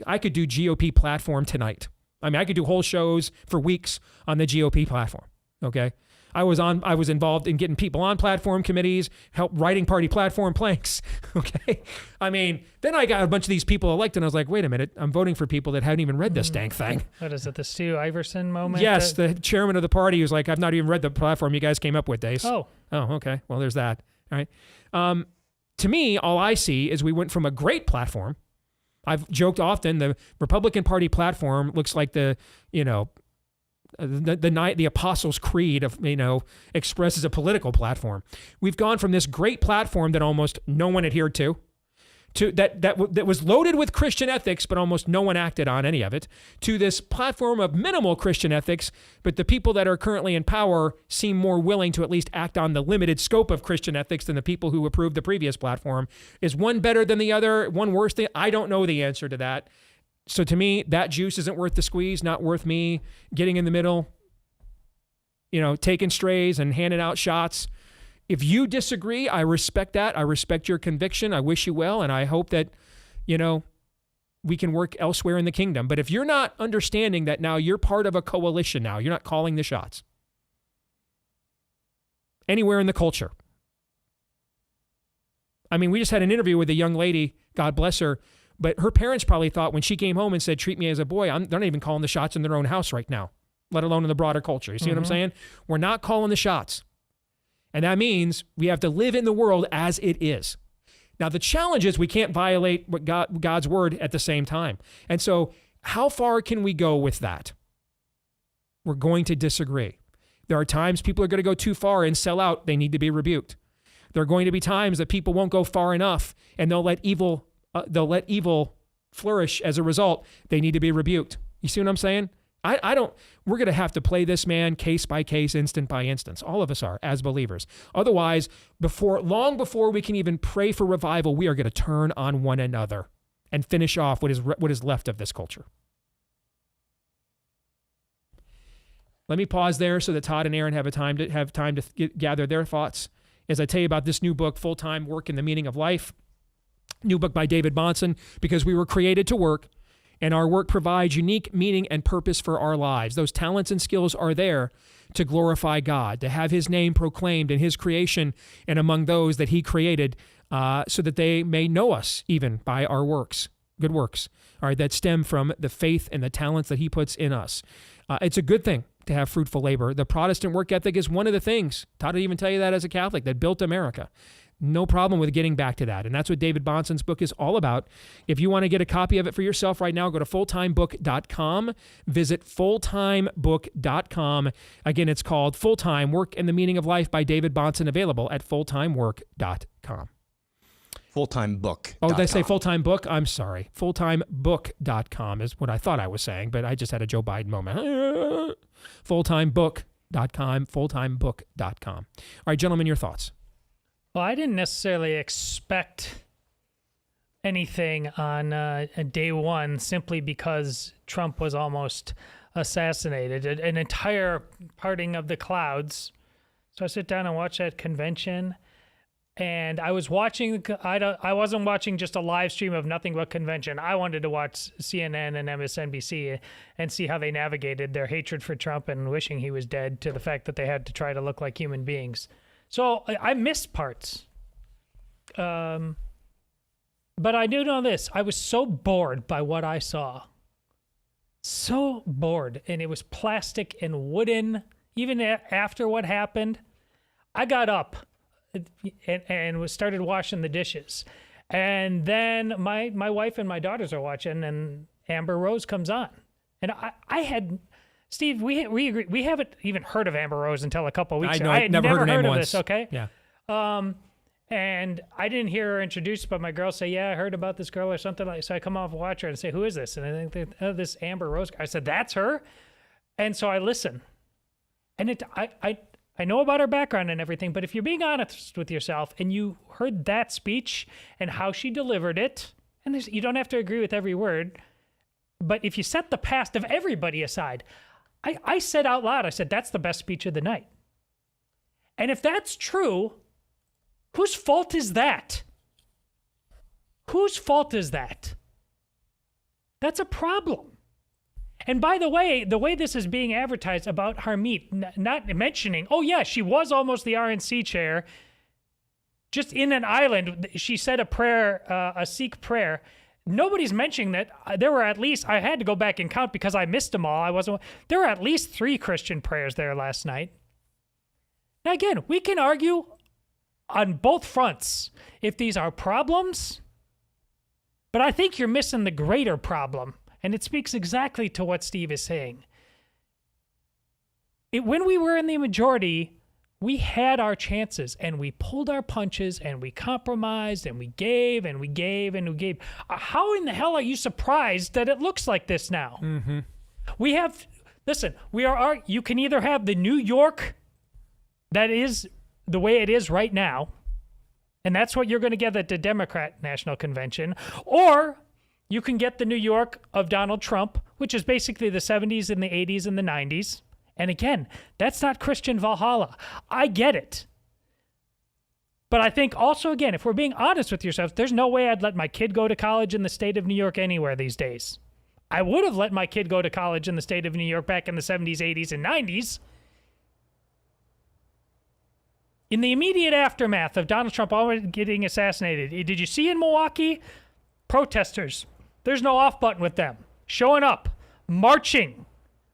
I could do GOP platform tonight. I mean, I could do whole shows for weeks on the GOP platform, okay? I was involved in getting people on platform committees, help writing party platform planks, okay? I mean, then I got a bunch of these people elected, and I was like, wait a minute, I'm voting for people that haven't even read this dang thing. What is it, the Stu Iverson moment? Yes, the chairman of the party was like, I've not even read the platform you guys came up with, Deace. Oh, okay. Well, there's that, all right? To me, all I see is we went from a great platform. I've joked often, the Republican Party platform looks like the Apostles' Creed expresses a political platform. We've gone from this great platform that almost no one adhered to that was loaded with Christian ethics, but almost no one acted on any of it, to this platform of minimal Christian ethics, but the people that are currently in power seem more willing to at least act on the limited scope of Christian ethics than the people who approved the previous platform. Is one better than the other? One worse than? I don't know the answer to that. So to me, that juice isn't worth the squeeze, not worth me getting in the middle, taking strays and handing out shots. If you disagree, I respect that. I respect your conviction. I wish you well, and I hope that, we can work elsewhere in the kingdom. But if you're not understanding that now you're part of a coalition now, you're not calling the shots anywhere in the culture. I mean, we just had an interview with a young lady, God bless her, but her parents probably thought when she came home and said, treat me as a boy, they're not even calling the shots in their own house right now, let alone in the broader culture. You see what I'm saying? We're not calling the shots. And that means we have to live in the world as it is. Now, the challenge is we can't violate God's word at the same time. And so how far can we go with that? We're going to disagree. There are times people are going to go too far and sell out. They need to be rebuked. There are going to be times that people won't go far enough and they'll let evil flourish as a result. They need to be rebuked. You see what I'm saying? We're going to have to play this man case by case, instant by instance. All of us are, as believers. Otherwise, long before we can even pray for revival, we are going to turn on one another and finish off what is left of this culture. Let me pause there so that Todd and Aaron have time to gather their thoughts as I tell you about this new book, Full-Time Work and the Meaning of Life. New book by David Bahnsen, because we were created to work, and our work provides unique meaning and purpose for our lives. Those talents and skills are there to glorify God, to have his name proclaimed in his creation and among those that he created, so that they may know us even by our works, good works, all right, that stem from the faith and the talents that he puts in us. It's a good thing to have fruitful labor. The Protestant work ethic is one of the things, Todd would even tell you that as a Catholic, that built America. No problem with getting back to that. And that's what David Bahnsen's book is all about. If you want to get a copy of it for yourself right now, go to fulltimebook.com. Visit fulltimebook.com. Again, it's called Full-Time Work and the Meaning of Life by David Bahnsen, available at fulltimework.com. Full-time book. Oh, did I say full-time book? I'm sorry. Fulltimebook.com is what I thought I was saying, but I just had a Joe Biden moment. Fulltimebook.com, fulltimebook.com. All right, gentlemen, your thoughts. Well, I didn't necessarily expect anything on day one simply because Trump was almost assassinated, an entire parting of the clouds. So I sit down and watch that convention, and I was watching. I wasn't watching just a live stream of nothing but convention. I wanted to watch CNN and MSNBC and see how they navigated their hatred for Trump and wishing he was dead to the fact that they had to try to look like human beings. So I missed parts. But I do know this. I was so bored by what I saw. So bored. And it was plastic and wooden. Even after what happened, I got up and started washing the dishes. And then my wife and my daughters are watching, and Amber Rose comes on. And I had... Steve, we agree. We haven't even heard of Amber Rose until a couple of weeks ago. I had never heard her name of once. this, okay? Yeah. And I didn't hear her introduced, but my girls say, yeah, I heard about this girl or something like. So I come off and watch her and say, who is this? And I think this Amber Rose. I said, that's her. And so I listen. And I know about her background and everything, but if you're being honest with yourself and you heard that speech and how she delivered it, and you don't have to agree with every word, but if you set the past of everybody aside, I said out loud, I said, that's the best speech of the night. And if that's true, whose fault is that? Whose fault is that? That's a problem. And by the way this is being advertised about Harmeet, not mentioning, oh yeah, she was almost the RNC chair, just in an island, she said a prayer, a Sikh prayer. Nobody's mentioning that there were at least, I had to go back and count because I missed them all. There were at least 3 Christian prayers there last night. Now again, we can argue on both fronts if these are problems, but I think you're missing the greater problem, and it speaks exactly to what Steve is saying. When we were in the majority, we had our chances, and we pulled our punches, and we compromised, and we gave, and we gave, and we gave. How in the hell are you surprised that it looks like this now? Mm-hmm. You can either have the New York that is the way it is right now, and that's what you're going to get at the Democrat National Convention, or you can get the New York of Donald Trump, which is basically the 70s and the 80s and the 90s. And again, that's not Christian Valhalla. I get it. But I think also, again, if we're being honest with yourselves, there's no way I'd let my kid go to college in the state of New York anywhere these days. I would have let my kid go to college in the state of New York back in the 70s, 80s, and 90s. In the immediate aftermath of Donald Trump already getting assassinated, did you see in Milwaukee? Protesters. There's no off button with them. Showing up. Marching.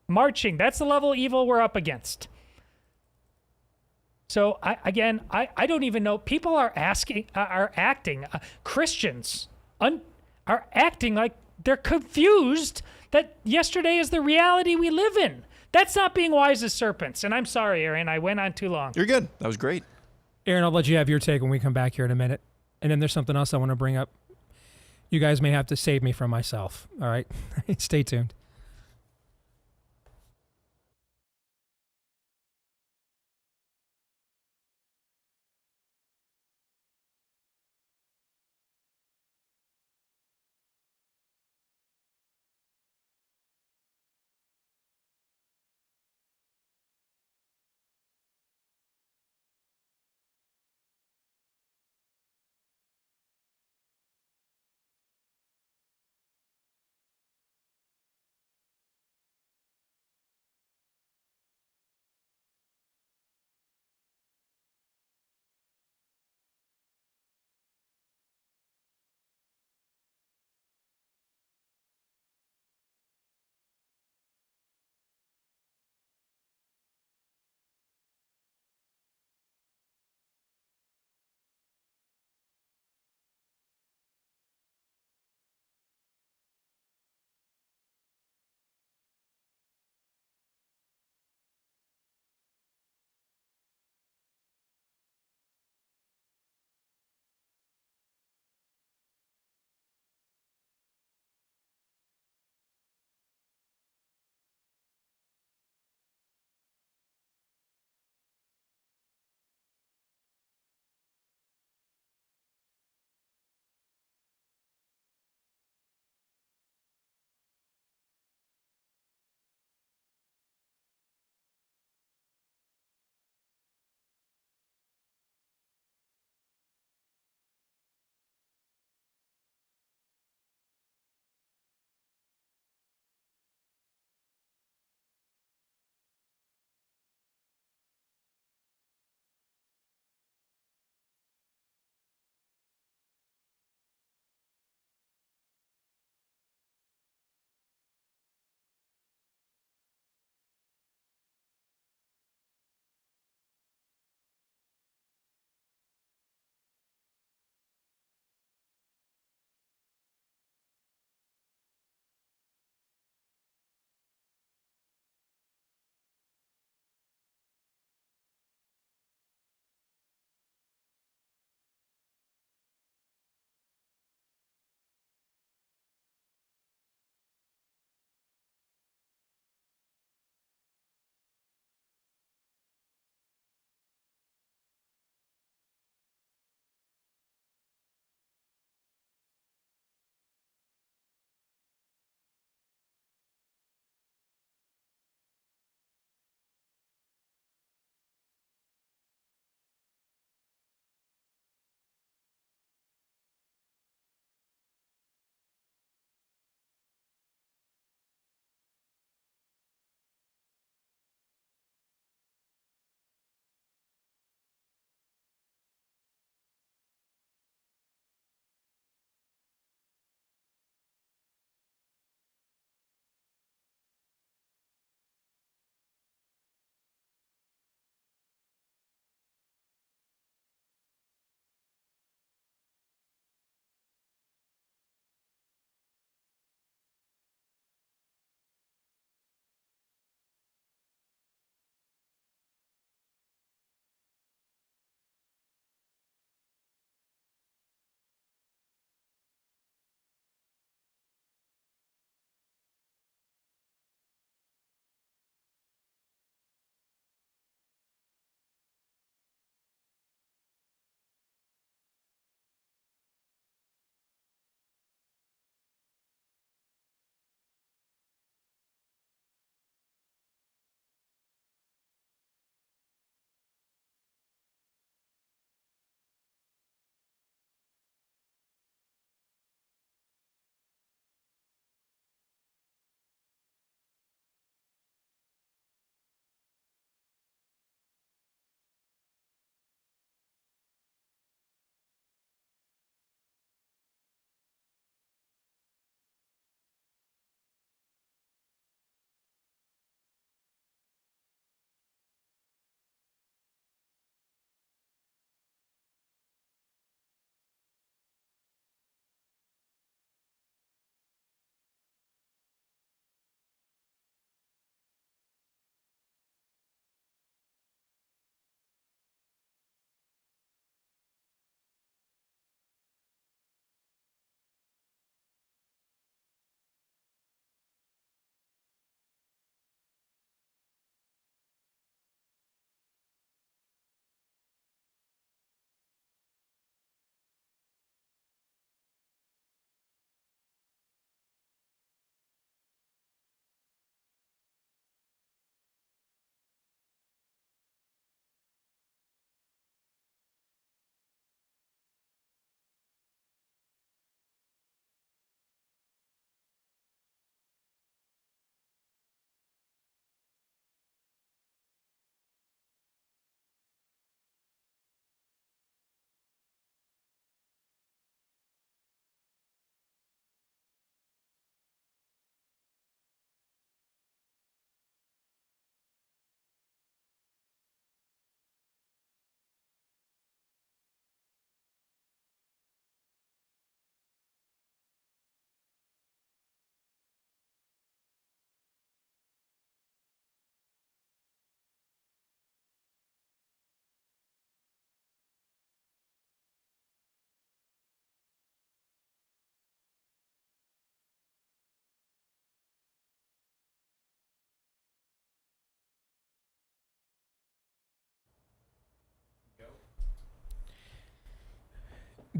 That's the level of evil we're up against. So I don't even know. People are acting. Christians are acting like they're confused that yesterday is the reality we live in. That's not being wise as serpents. And I'm sorry, Aaron, I went on too long. You're good. That was great. Aaron, I'll let you have your take when we come back here in a minute. And then there's something else I want to bring up. You guys may have to save me from myself. All right? Stay tuned.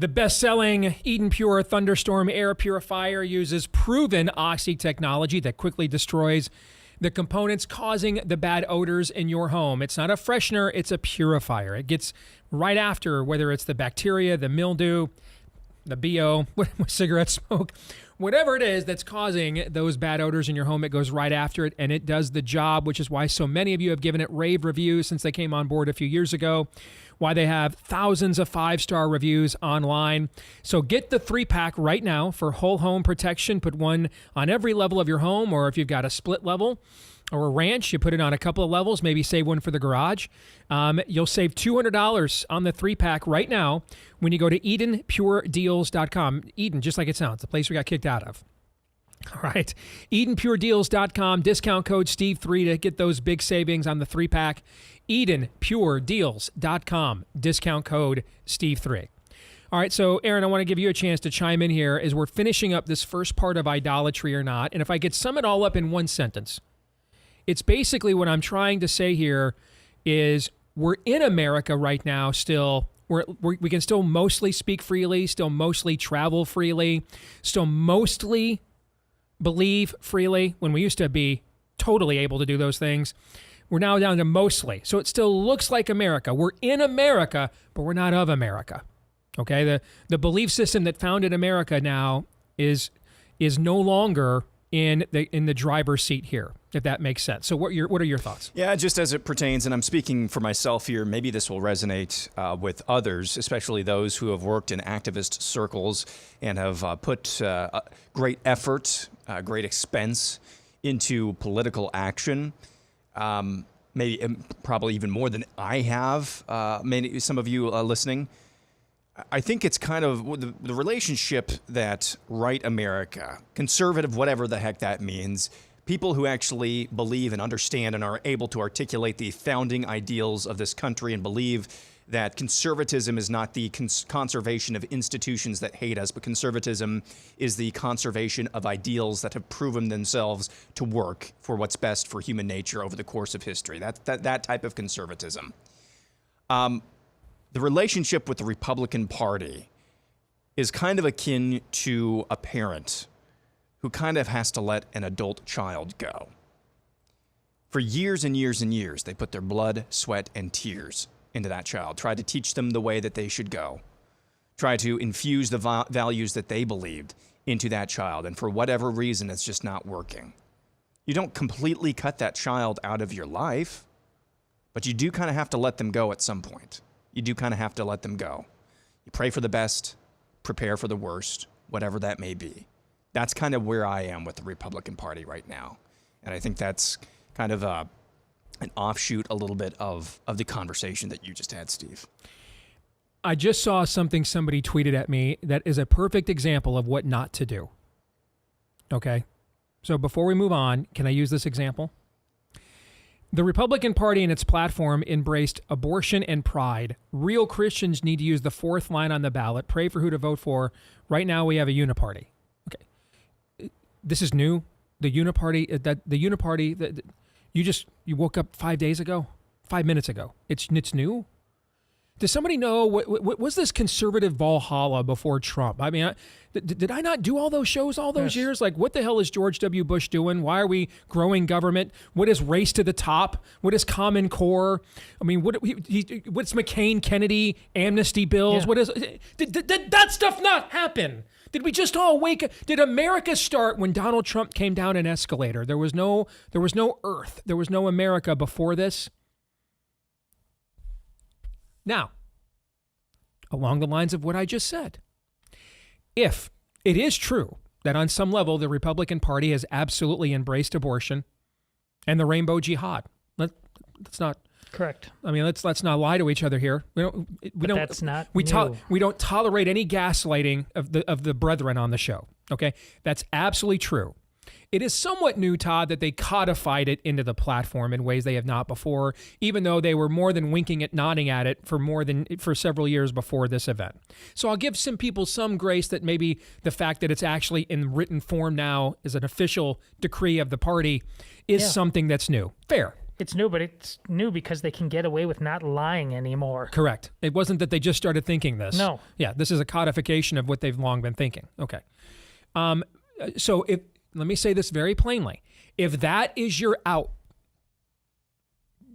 The best-selling Eden Pure Thunderstorm air purifier uses proven Oxy technology that quickly destroys the components causing the bad odors in your home. It's not a freshener, it's a purifier. It gets right after, whether it's the bacteria, the mildew, the BO, cigarette smoke, whatever it is that's causing those bad odors in your home, it goes right after it, and it does the job, which is why so many of you have given it rave reviews since they came on board a few years ago, why they have thousands of 5-star reviews online. So get the 3-pack right now for whole home protection. Put one on every level of your home, or if you've got a split level or a ranch, you put it on a couple of levels, maybe save one for the garage. You'll save $200 on the 3-pack right now when you go to EdenPureDeals.com. Eden, just like it sounds, the place we got kicked out of. All right, EdenPureDeals.com, discount code Steve3 to get those big savings on the 3-pack. EdenPureDeals.com, discount code Steve3. All right, so Aaron, I want to give you a chance to chime in here as we're finishing up this first part of idolatry or not. And if I could sum it all up in one sentence, it's basically what I'm trying to say here is we're in America right now still. We can still mostly speak freely, still mostly travel freely, still mostly believe freely when we used to be totally able to do those things. We're now down to mostly. So it still looks like America. We're in America, but we're not of America. Okay? The belief system that founded America now is no longer in the driver's seat here, if that makes sense. So what are your thoughts? Yeah, just as it pertains, and I'm speaking for myself here, maybe this will resonate with others, especially those who have worked in activist circles and have put great effort, great expense into political action. Maybe probably even more than I have, some of you listening. I think it's kind of the relationship that right America, conservative, whatever the heck that means, people who actually believe and understand and are able to articulate the founding ideals of this country and believe that conservatism is not the conservation of institutions that hate us, but conservatism is the conservation of ideals that have proven themselves to work for what's best for human nature over the course of history. That type of conservatism. The relationship with the Republican Party is kind of akin to a parent who kind of has to let an adult child go. For years and years and years, they put their blood, sweat, and tears into that child, try to teach them the way that they should go, try to infuse the values that they believed into that child, and for whatever reason, it's just not working. You don't completely cut that child out of your life, but you do kind of have to let them go at some point. You do kind of have to let them go. You pray for the best, prepare for the worst, whatever that may be. That's kind of where I am with the Republican Party right now. And I think that's kind of an offshoot a little bit of the conversation that you just had, Steve. I just saw something somebody tweeted at me that is a perfect example of what not to do. Okay? So before we move on, can I use this example? The Republican Party and its platform embraced abortion and pride. Real Christians need to use the 4th line on the ballot. Pray for who to vote for. Right now we have a uniparty. Okay. This is new. The uniparty that you woke up 5 days ago, 5 minutes ago. It's new. Does somebody know what was this conservative Valhalla before Trump? I mean, did I not do all those shows all those years? Like, what the hell is George W. Bush doing? Why are we growing government? What is race to the top? What is Common Core? I mean, what's McCain, Kennedy, amnesty bills? Yeah. What is did that stuff not happen? Did we just all wake up? Did America start when Donald Trump came down an escalator? There was no Earth. There was no America before this. Now, along the lines of what I just said, if it is true that on some level the Republican Party has absolutely embraced abortion and the rainbow jihad, let's not correct. I mean, let's not lie to each other here. We don't. That's not. We don't tolerate any gaslighting of the brethren on the show. Okay, that's absolutely true. It is somewhat new, Todd, that they codified it into the platform in ways they have not before, even though they were more than winking at, nodding at it for several years before this event. So I'll give some people some grace that maybe the fact that it's actually in written form now as an official decree of the party is something that's new. Fair. It's new, but it's new because they can get away with not lying anymore. Correct. It wasn't that they just started thinking this. No. Yeah, this is a codification of what they've long been thinking. Okay. So let me say this very plainly. If that is your out,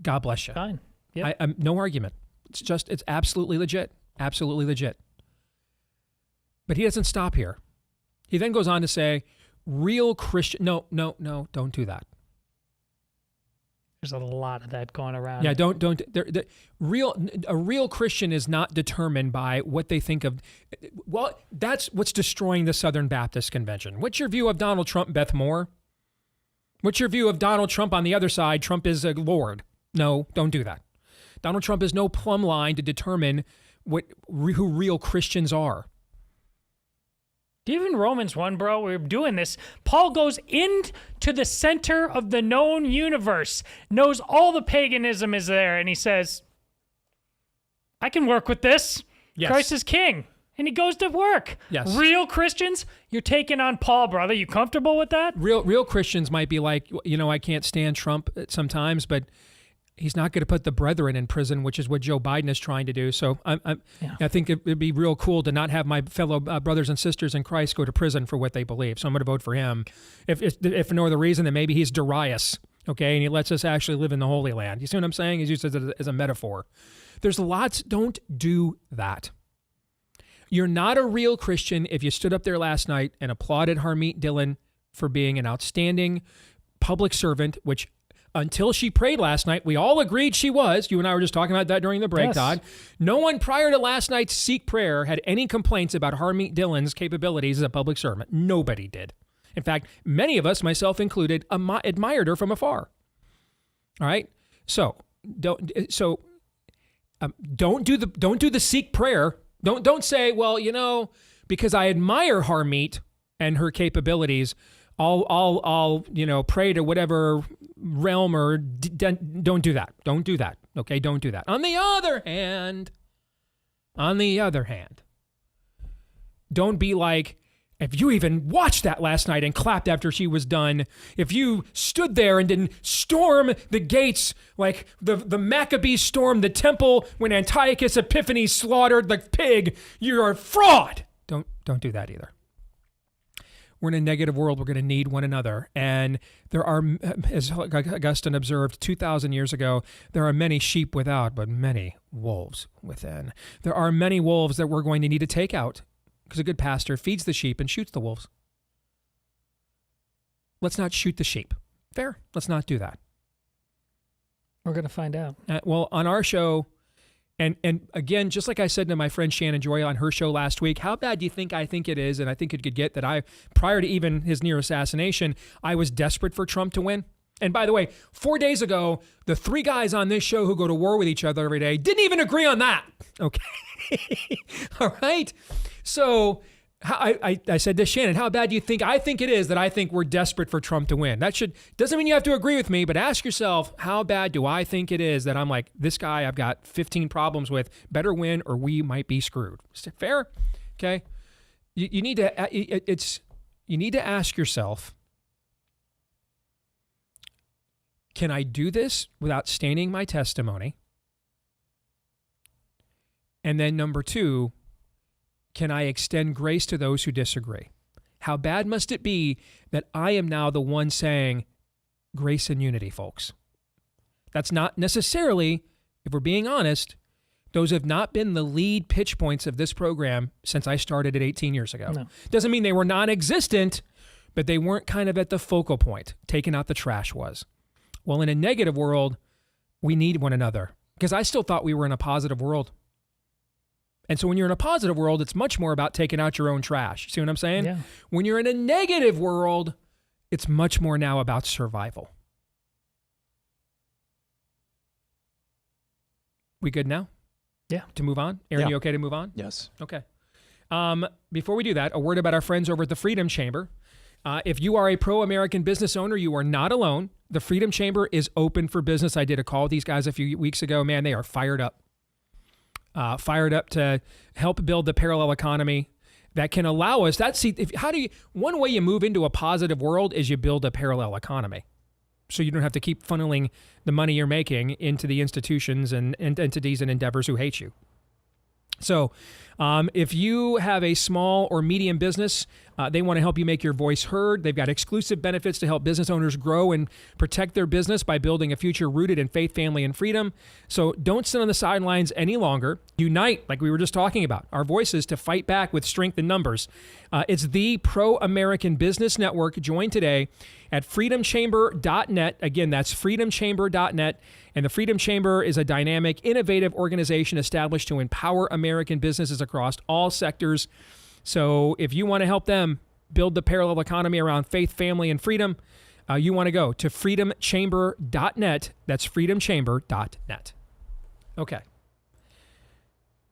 God bless you. Fine. Yep. No argument. It's absolutely legit. Absolutely legit. But he doesn't stop here. He then goes on to say, real Christian. No, don't do that. There's a lot of that going around. Yeah, don't. A real Christian is not determined by what they think of. Well, that's what's destroying the Southern Baptist Convention. What's your view of Donald Trump, Beth Moore? What's your view of Donald Trump on the other side? Trump is a Lord. No, don't do that. Donald Trump is no plumb line to determine who real Christians are. Even Romans 1, bro, we're doing this. Paul goes into the center of the known universe, knows all the paganism is there, and he says, I can work with this. Yes. Christ is king. And he goes to work. Yes. Real Christians, you're taking on Paul, brother. You comfortable with that? Real Christians might be like, I can't stand Trump sometimes, but he's not going to put the brethren in prison, which is what Joe Biden is trying to do. So I think it'd be real cool to not have my fellow brothers and sisters in Christ go to prison for what they believe. So I'm going to vote for him. If for no other reason, then maybe he's Darius, okay, and he lets us actually live in the Holy Land. You see what I'm saying? He's used as a metaphor. There's lots. Don't do that. You're not a real Christian if you stood up there last night and applauded Harmeet Dillon for being an outstanding public servant, which until she prayed last night, we all agreed she was. You and I were just talking about that during the break, Yes. Todd. No one prior to last night's Seek prayer had any complaints about Harmeet Dillon's capabilities as a public servant. Nobody did. In fact, many of us, myself included, admired her from afar. All right? So don't do the Seek prayer. Don't say, well, because I admire Harmeet and her capabilities, I'll pray to whatever realm or don't do that. Don't do that. Okay, don't do that. On the other hand, don't be like, if you even watched that last night and clapped after she was done, if you stood there and didn't storm the gates like the Maccabees stormed the temple when Antiochus Epiphanes slaughtered the pig, you're a fraud. Don't do that either. We're in a negative world. We're going to need one another. And there are, as Augustine observed 2,000 years ago, there are many sheep without, but many wolves within. There are many wolves that we're going to need to take out because a good pastor feeds the sheep and shoots the wolves. Let's not shoot the sheep. Fair? Let's not do that. We're going to find out. Well, on our show, and again, just like I said to my friend Shannon Joy on her show last week, how bad do you think I think it is, and I think it could get, that prior to even his near assassination, I was desperate for Trump to win? And by the way, 4 days ago, the three guys on this show who go to war with each other every day didn't even agree on that. Okay. All right. So I said to Shannon, how bad do you think I think it is that I think we're desperate for Trump to win? Doesn't mean you have to agree with me, but ask yourself, how bad do I think it is that I'm like, this guy I've got 15 problems with, better win or we might be screwed. Is it fair? Okay. You need to ask yourself, can I do this without staining my testimony? And then number two, can I extend grace to those who disagree? How bad must it be that I am now the one saying grace and unity, folks? That's not necessarily, if we're being honest, those have not been the lead pitch points of this program since I started it 18 years ago. No. Doesn't mean they were non-existent, but they weren't kind of at the focal point. Taking out the trash was. Well, in a negative world, we need one another because I still thought we were in a positive world. And so when you're in a positive world, it's much more about taking out your own trash. See what I'm saying? Yeah. When you're in a negative world, it's much more now about survival. We good now? Yeah. To move on? Aaron, Yeah. you okay to move on? Yes. Okay. Before we do that, a word about our friends over at the Freedom Chamber. If you are a pro-American business owner, you are not alone. The Freedom Chamber is open for business. I did a call with these guys a few weeks ago. Man, they are fired up. Fired up to help build the parallel economy that can allow us. One way you move into a positive world is you build a parallel economy. so you don't have to keep funneling the money you're making into the institutions and entities and endeavors who hate you. So if you have a small or medium business, they want to help you make your voice heard. They've got exclusive benefits to help business owners grow and protect their business by building a future rooted in faith, family, and freedom. So don't sit on the sidelines any longer. Unite, like we were just talking about, our voices to fight back with strength in numbers. It's the Pro-American Business Network. Join today at freedomchamber.net. Again, that's freedomchamber.net. And the Freedom Chamber is a dynamic, innovative organization established to empower American businesses across all sectors. So if you want to help them build the parallel economy around faith, family, and freedom, you want to go to freedomchamber.net. That's freedomchamber.net. Okay.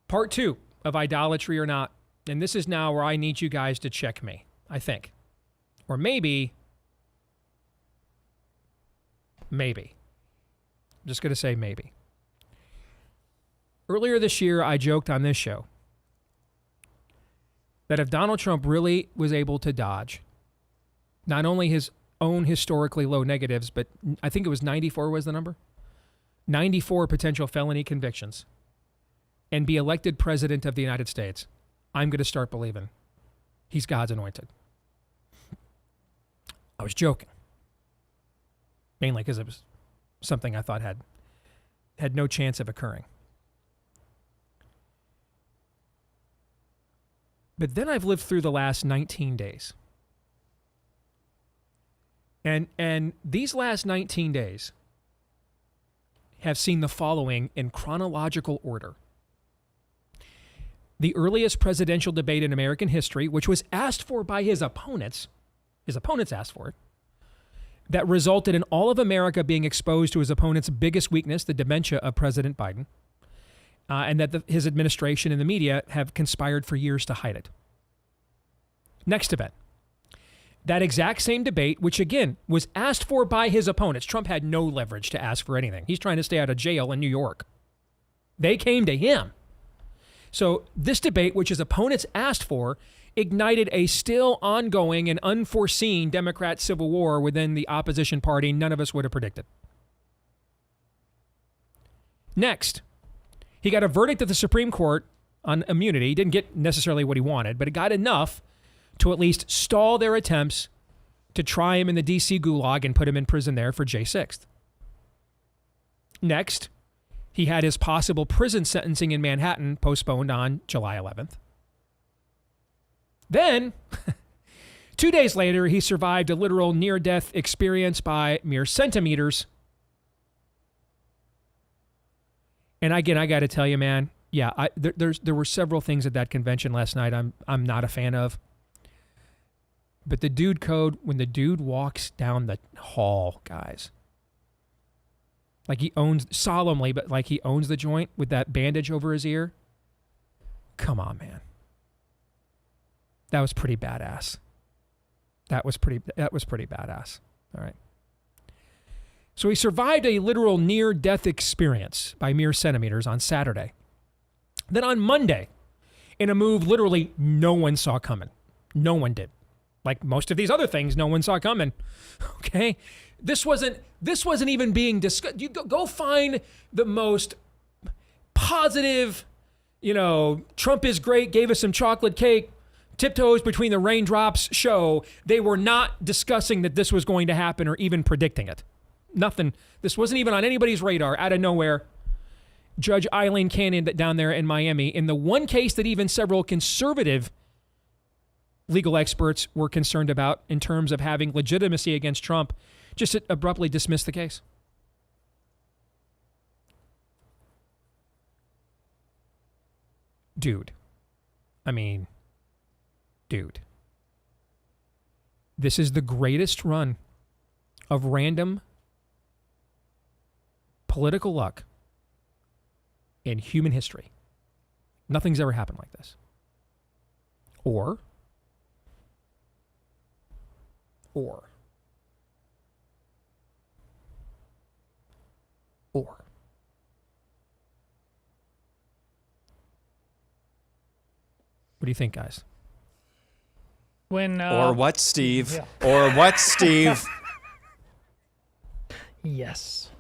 Part 2 of Idolatry or Not. And this is now where I need you guys to check me, I think. Or maybe. I'm just going to say maybe. Earlier this year, I joked on this show that if Donald Trump really was able to dodge not only his own historically low negatives, but I think it was 94 was the number, 94 potential felony convictions, and be elected president of the United States, I'm going to start believing he's God's anointed. I was joking. Mainly because it was something I thought had no chance of occurring. But then I've lived through the last 19 days. And these last 19 days have seen the following in chronological order. The earliest presidential debate in American history, which was asked for by his opponents asked for it, that resulted in all of America being exposed to his opponent's biggest weakness, the dementia of President Biden, and that his administration and the media have conspired for years to hide it. Next event. That exact same debate, which again was asked for by his opponents. Trump had no leverage to ask for anything. He's trying to stay out of jail in New York. They came to him. So this debate, which his opponents asked for, ignited a still ongoing and unforeseen Democrat civil war within the opposition party none of us would have predicted. Next, he got a verdict at the Supreme Court on immunity. He didn't get necessarily what he wanted, but it got enough to at least stall their attempts to try him in the D.C. gulag and put him in prison there for J 6th. Next, he had his possible prison sentencing in Manhattan postponed on July 11th. Then, 2 days later, he survived a literal near-death experience by mere centimeters. And again, I got to tell you, man, yeah, there were several things at that convention last night I'm not a fan of. But the dude code, when the dude walks down the hall, guys, like he owns, solemnly, but like he owns the joint with that bandage over his ear. Come on, man. That was pretty badass. That was pretty badass. All right. So he survived a literal near-death experience by mere centimeters on Saturday. Then on Monday, in a move literally no one saw coming. No one did. Like most of these other things, no one saw coming. Okay? This wasn't even being discussed. You go find the most positive, Trump is great, gave us some chocolate cake, tiptoes between the raindrops show. They were not discussing that this was going to happen or even predicting it. Nothing. This wasn't even on anybody's radar. Out of nowhere, Judge Eileen Cannon down there in Miami, in the one case that even several conservative legal experts were concerned about in terms of having legitimacy against Trump, just abruptly dismissed the case. Dude. This is the greatest run of random political luck in human history. Nothing's ever happened like this. Or what do you think, guys? Or what, Steve? Yeah. Or what, Steve? Yes.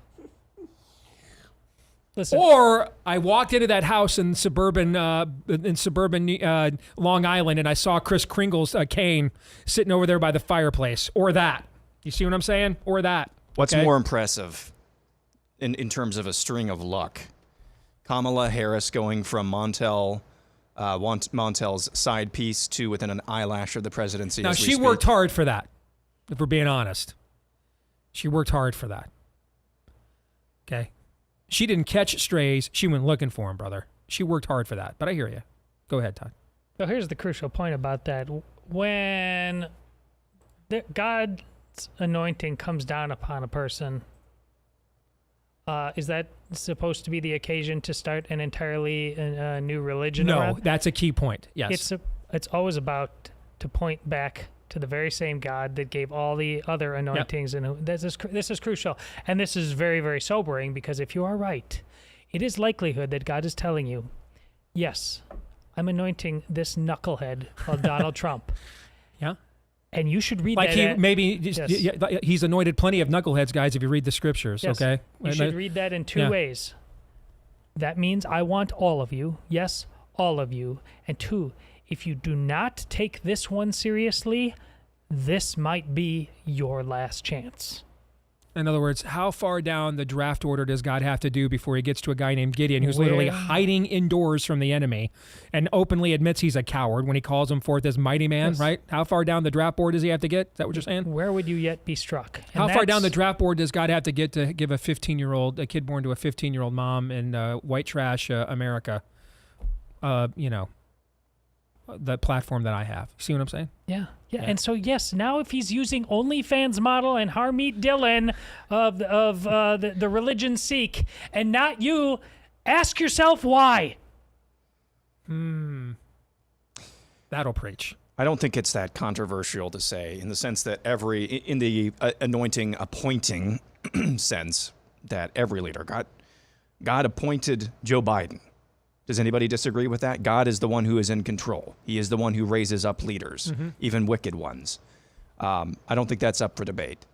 Listen. Or I walked into that house in suburban Long Island and I saw Kris Kringle's cane sitting over there by the fireplace. Or that. You see what I'm saying? Or that. What's okay? more impressive in terms of a string of luck? Kamala Harris going from Montel's side piece to within an eyelash of the presidency. Now, she worked hard for that, if we're being honest. She worked hard for that. Okay? She didn't catch strays. She went looking for them, brother. She worked hard for that. But I hear you. Go ahead, Todd. So here's the crucial point about that. When God's anointing comes down upon a person, is that supposed to be the occasion to start an entirely new religion? No, that's a key point. Yes. It's always about to point back to the very same God that gave all the other anointings. Yep. And this is crucial. And this is very, very sobering, because if you are right, it is likelihood that God is telling you, yes, I'm anointing this knucklehead called Donald Trump. Yeah. And you should read like that. He's anointed plenty of knuckleheads, guys, if you read the scriptures, yes. okay? You should read that in two ways. That means I want all of you. Yes, all of you. And two, if you do not take this one seriously, this might be your last chance. In other words, how far down the draft order does God have to do before he gets to a guy named Gideon who's literally hiding indoors from the enemy and openly admits he's a coward when he calls him forth as mighty man, yes. Right? How far down the draft board does he have to get? Is that what you're saying? Where would you yet be struck? And how far down the draft board does God have to get to give a kid born to a 15-year-old mom in white trash America, the platform that I have? See what I'm saying? Yeah. And so, yes, now if he's using OnlyFans model and Harmeet Dillon of the religion Sikh and not you, ask yourself why. That'll preach. I don't think it's that controversial to say, in the sense that in the anointing, appointing sense, that every leader, God appointed Joe Biden. Does anybody disagree with that? God is the one who is in control. He is the one who raises up leaders, even wicked ones. I don't think that's up for debate.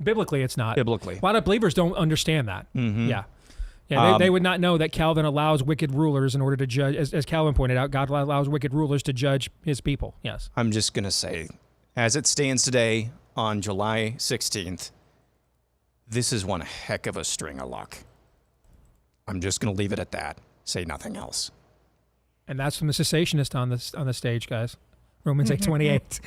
Biblically, it's not. Biblically. A lot of believers don't understand that. Mm-hmm. Yeah, they would not know that Calvin allows wicked rulers in order to judge. As Calvin pointed out, God allows wicked rulers to judge his people. Yes. I'm just going to say, as it stands today on July 16th, this is one heck of a string of luck. I'm just going to leave it at that. Say nothing else. And that's from the cessationist on the stage, guys. Romans 8:28.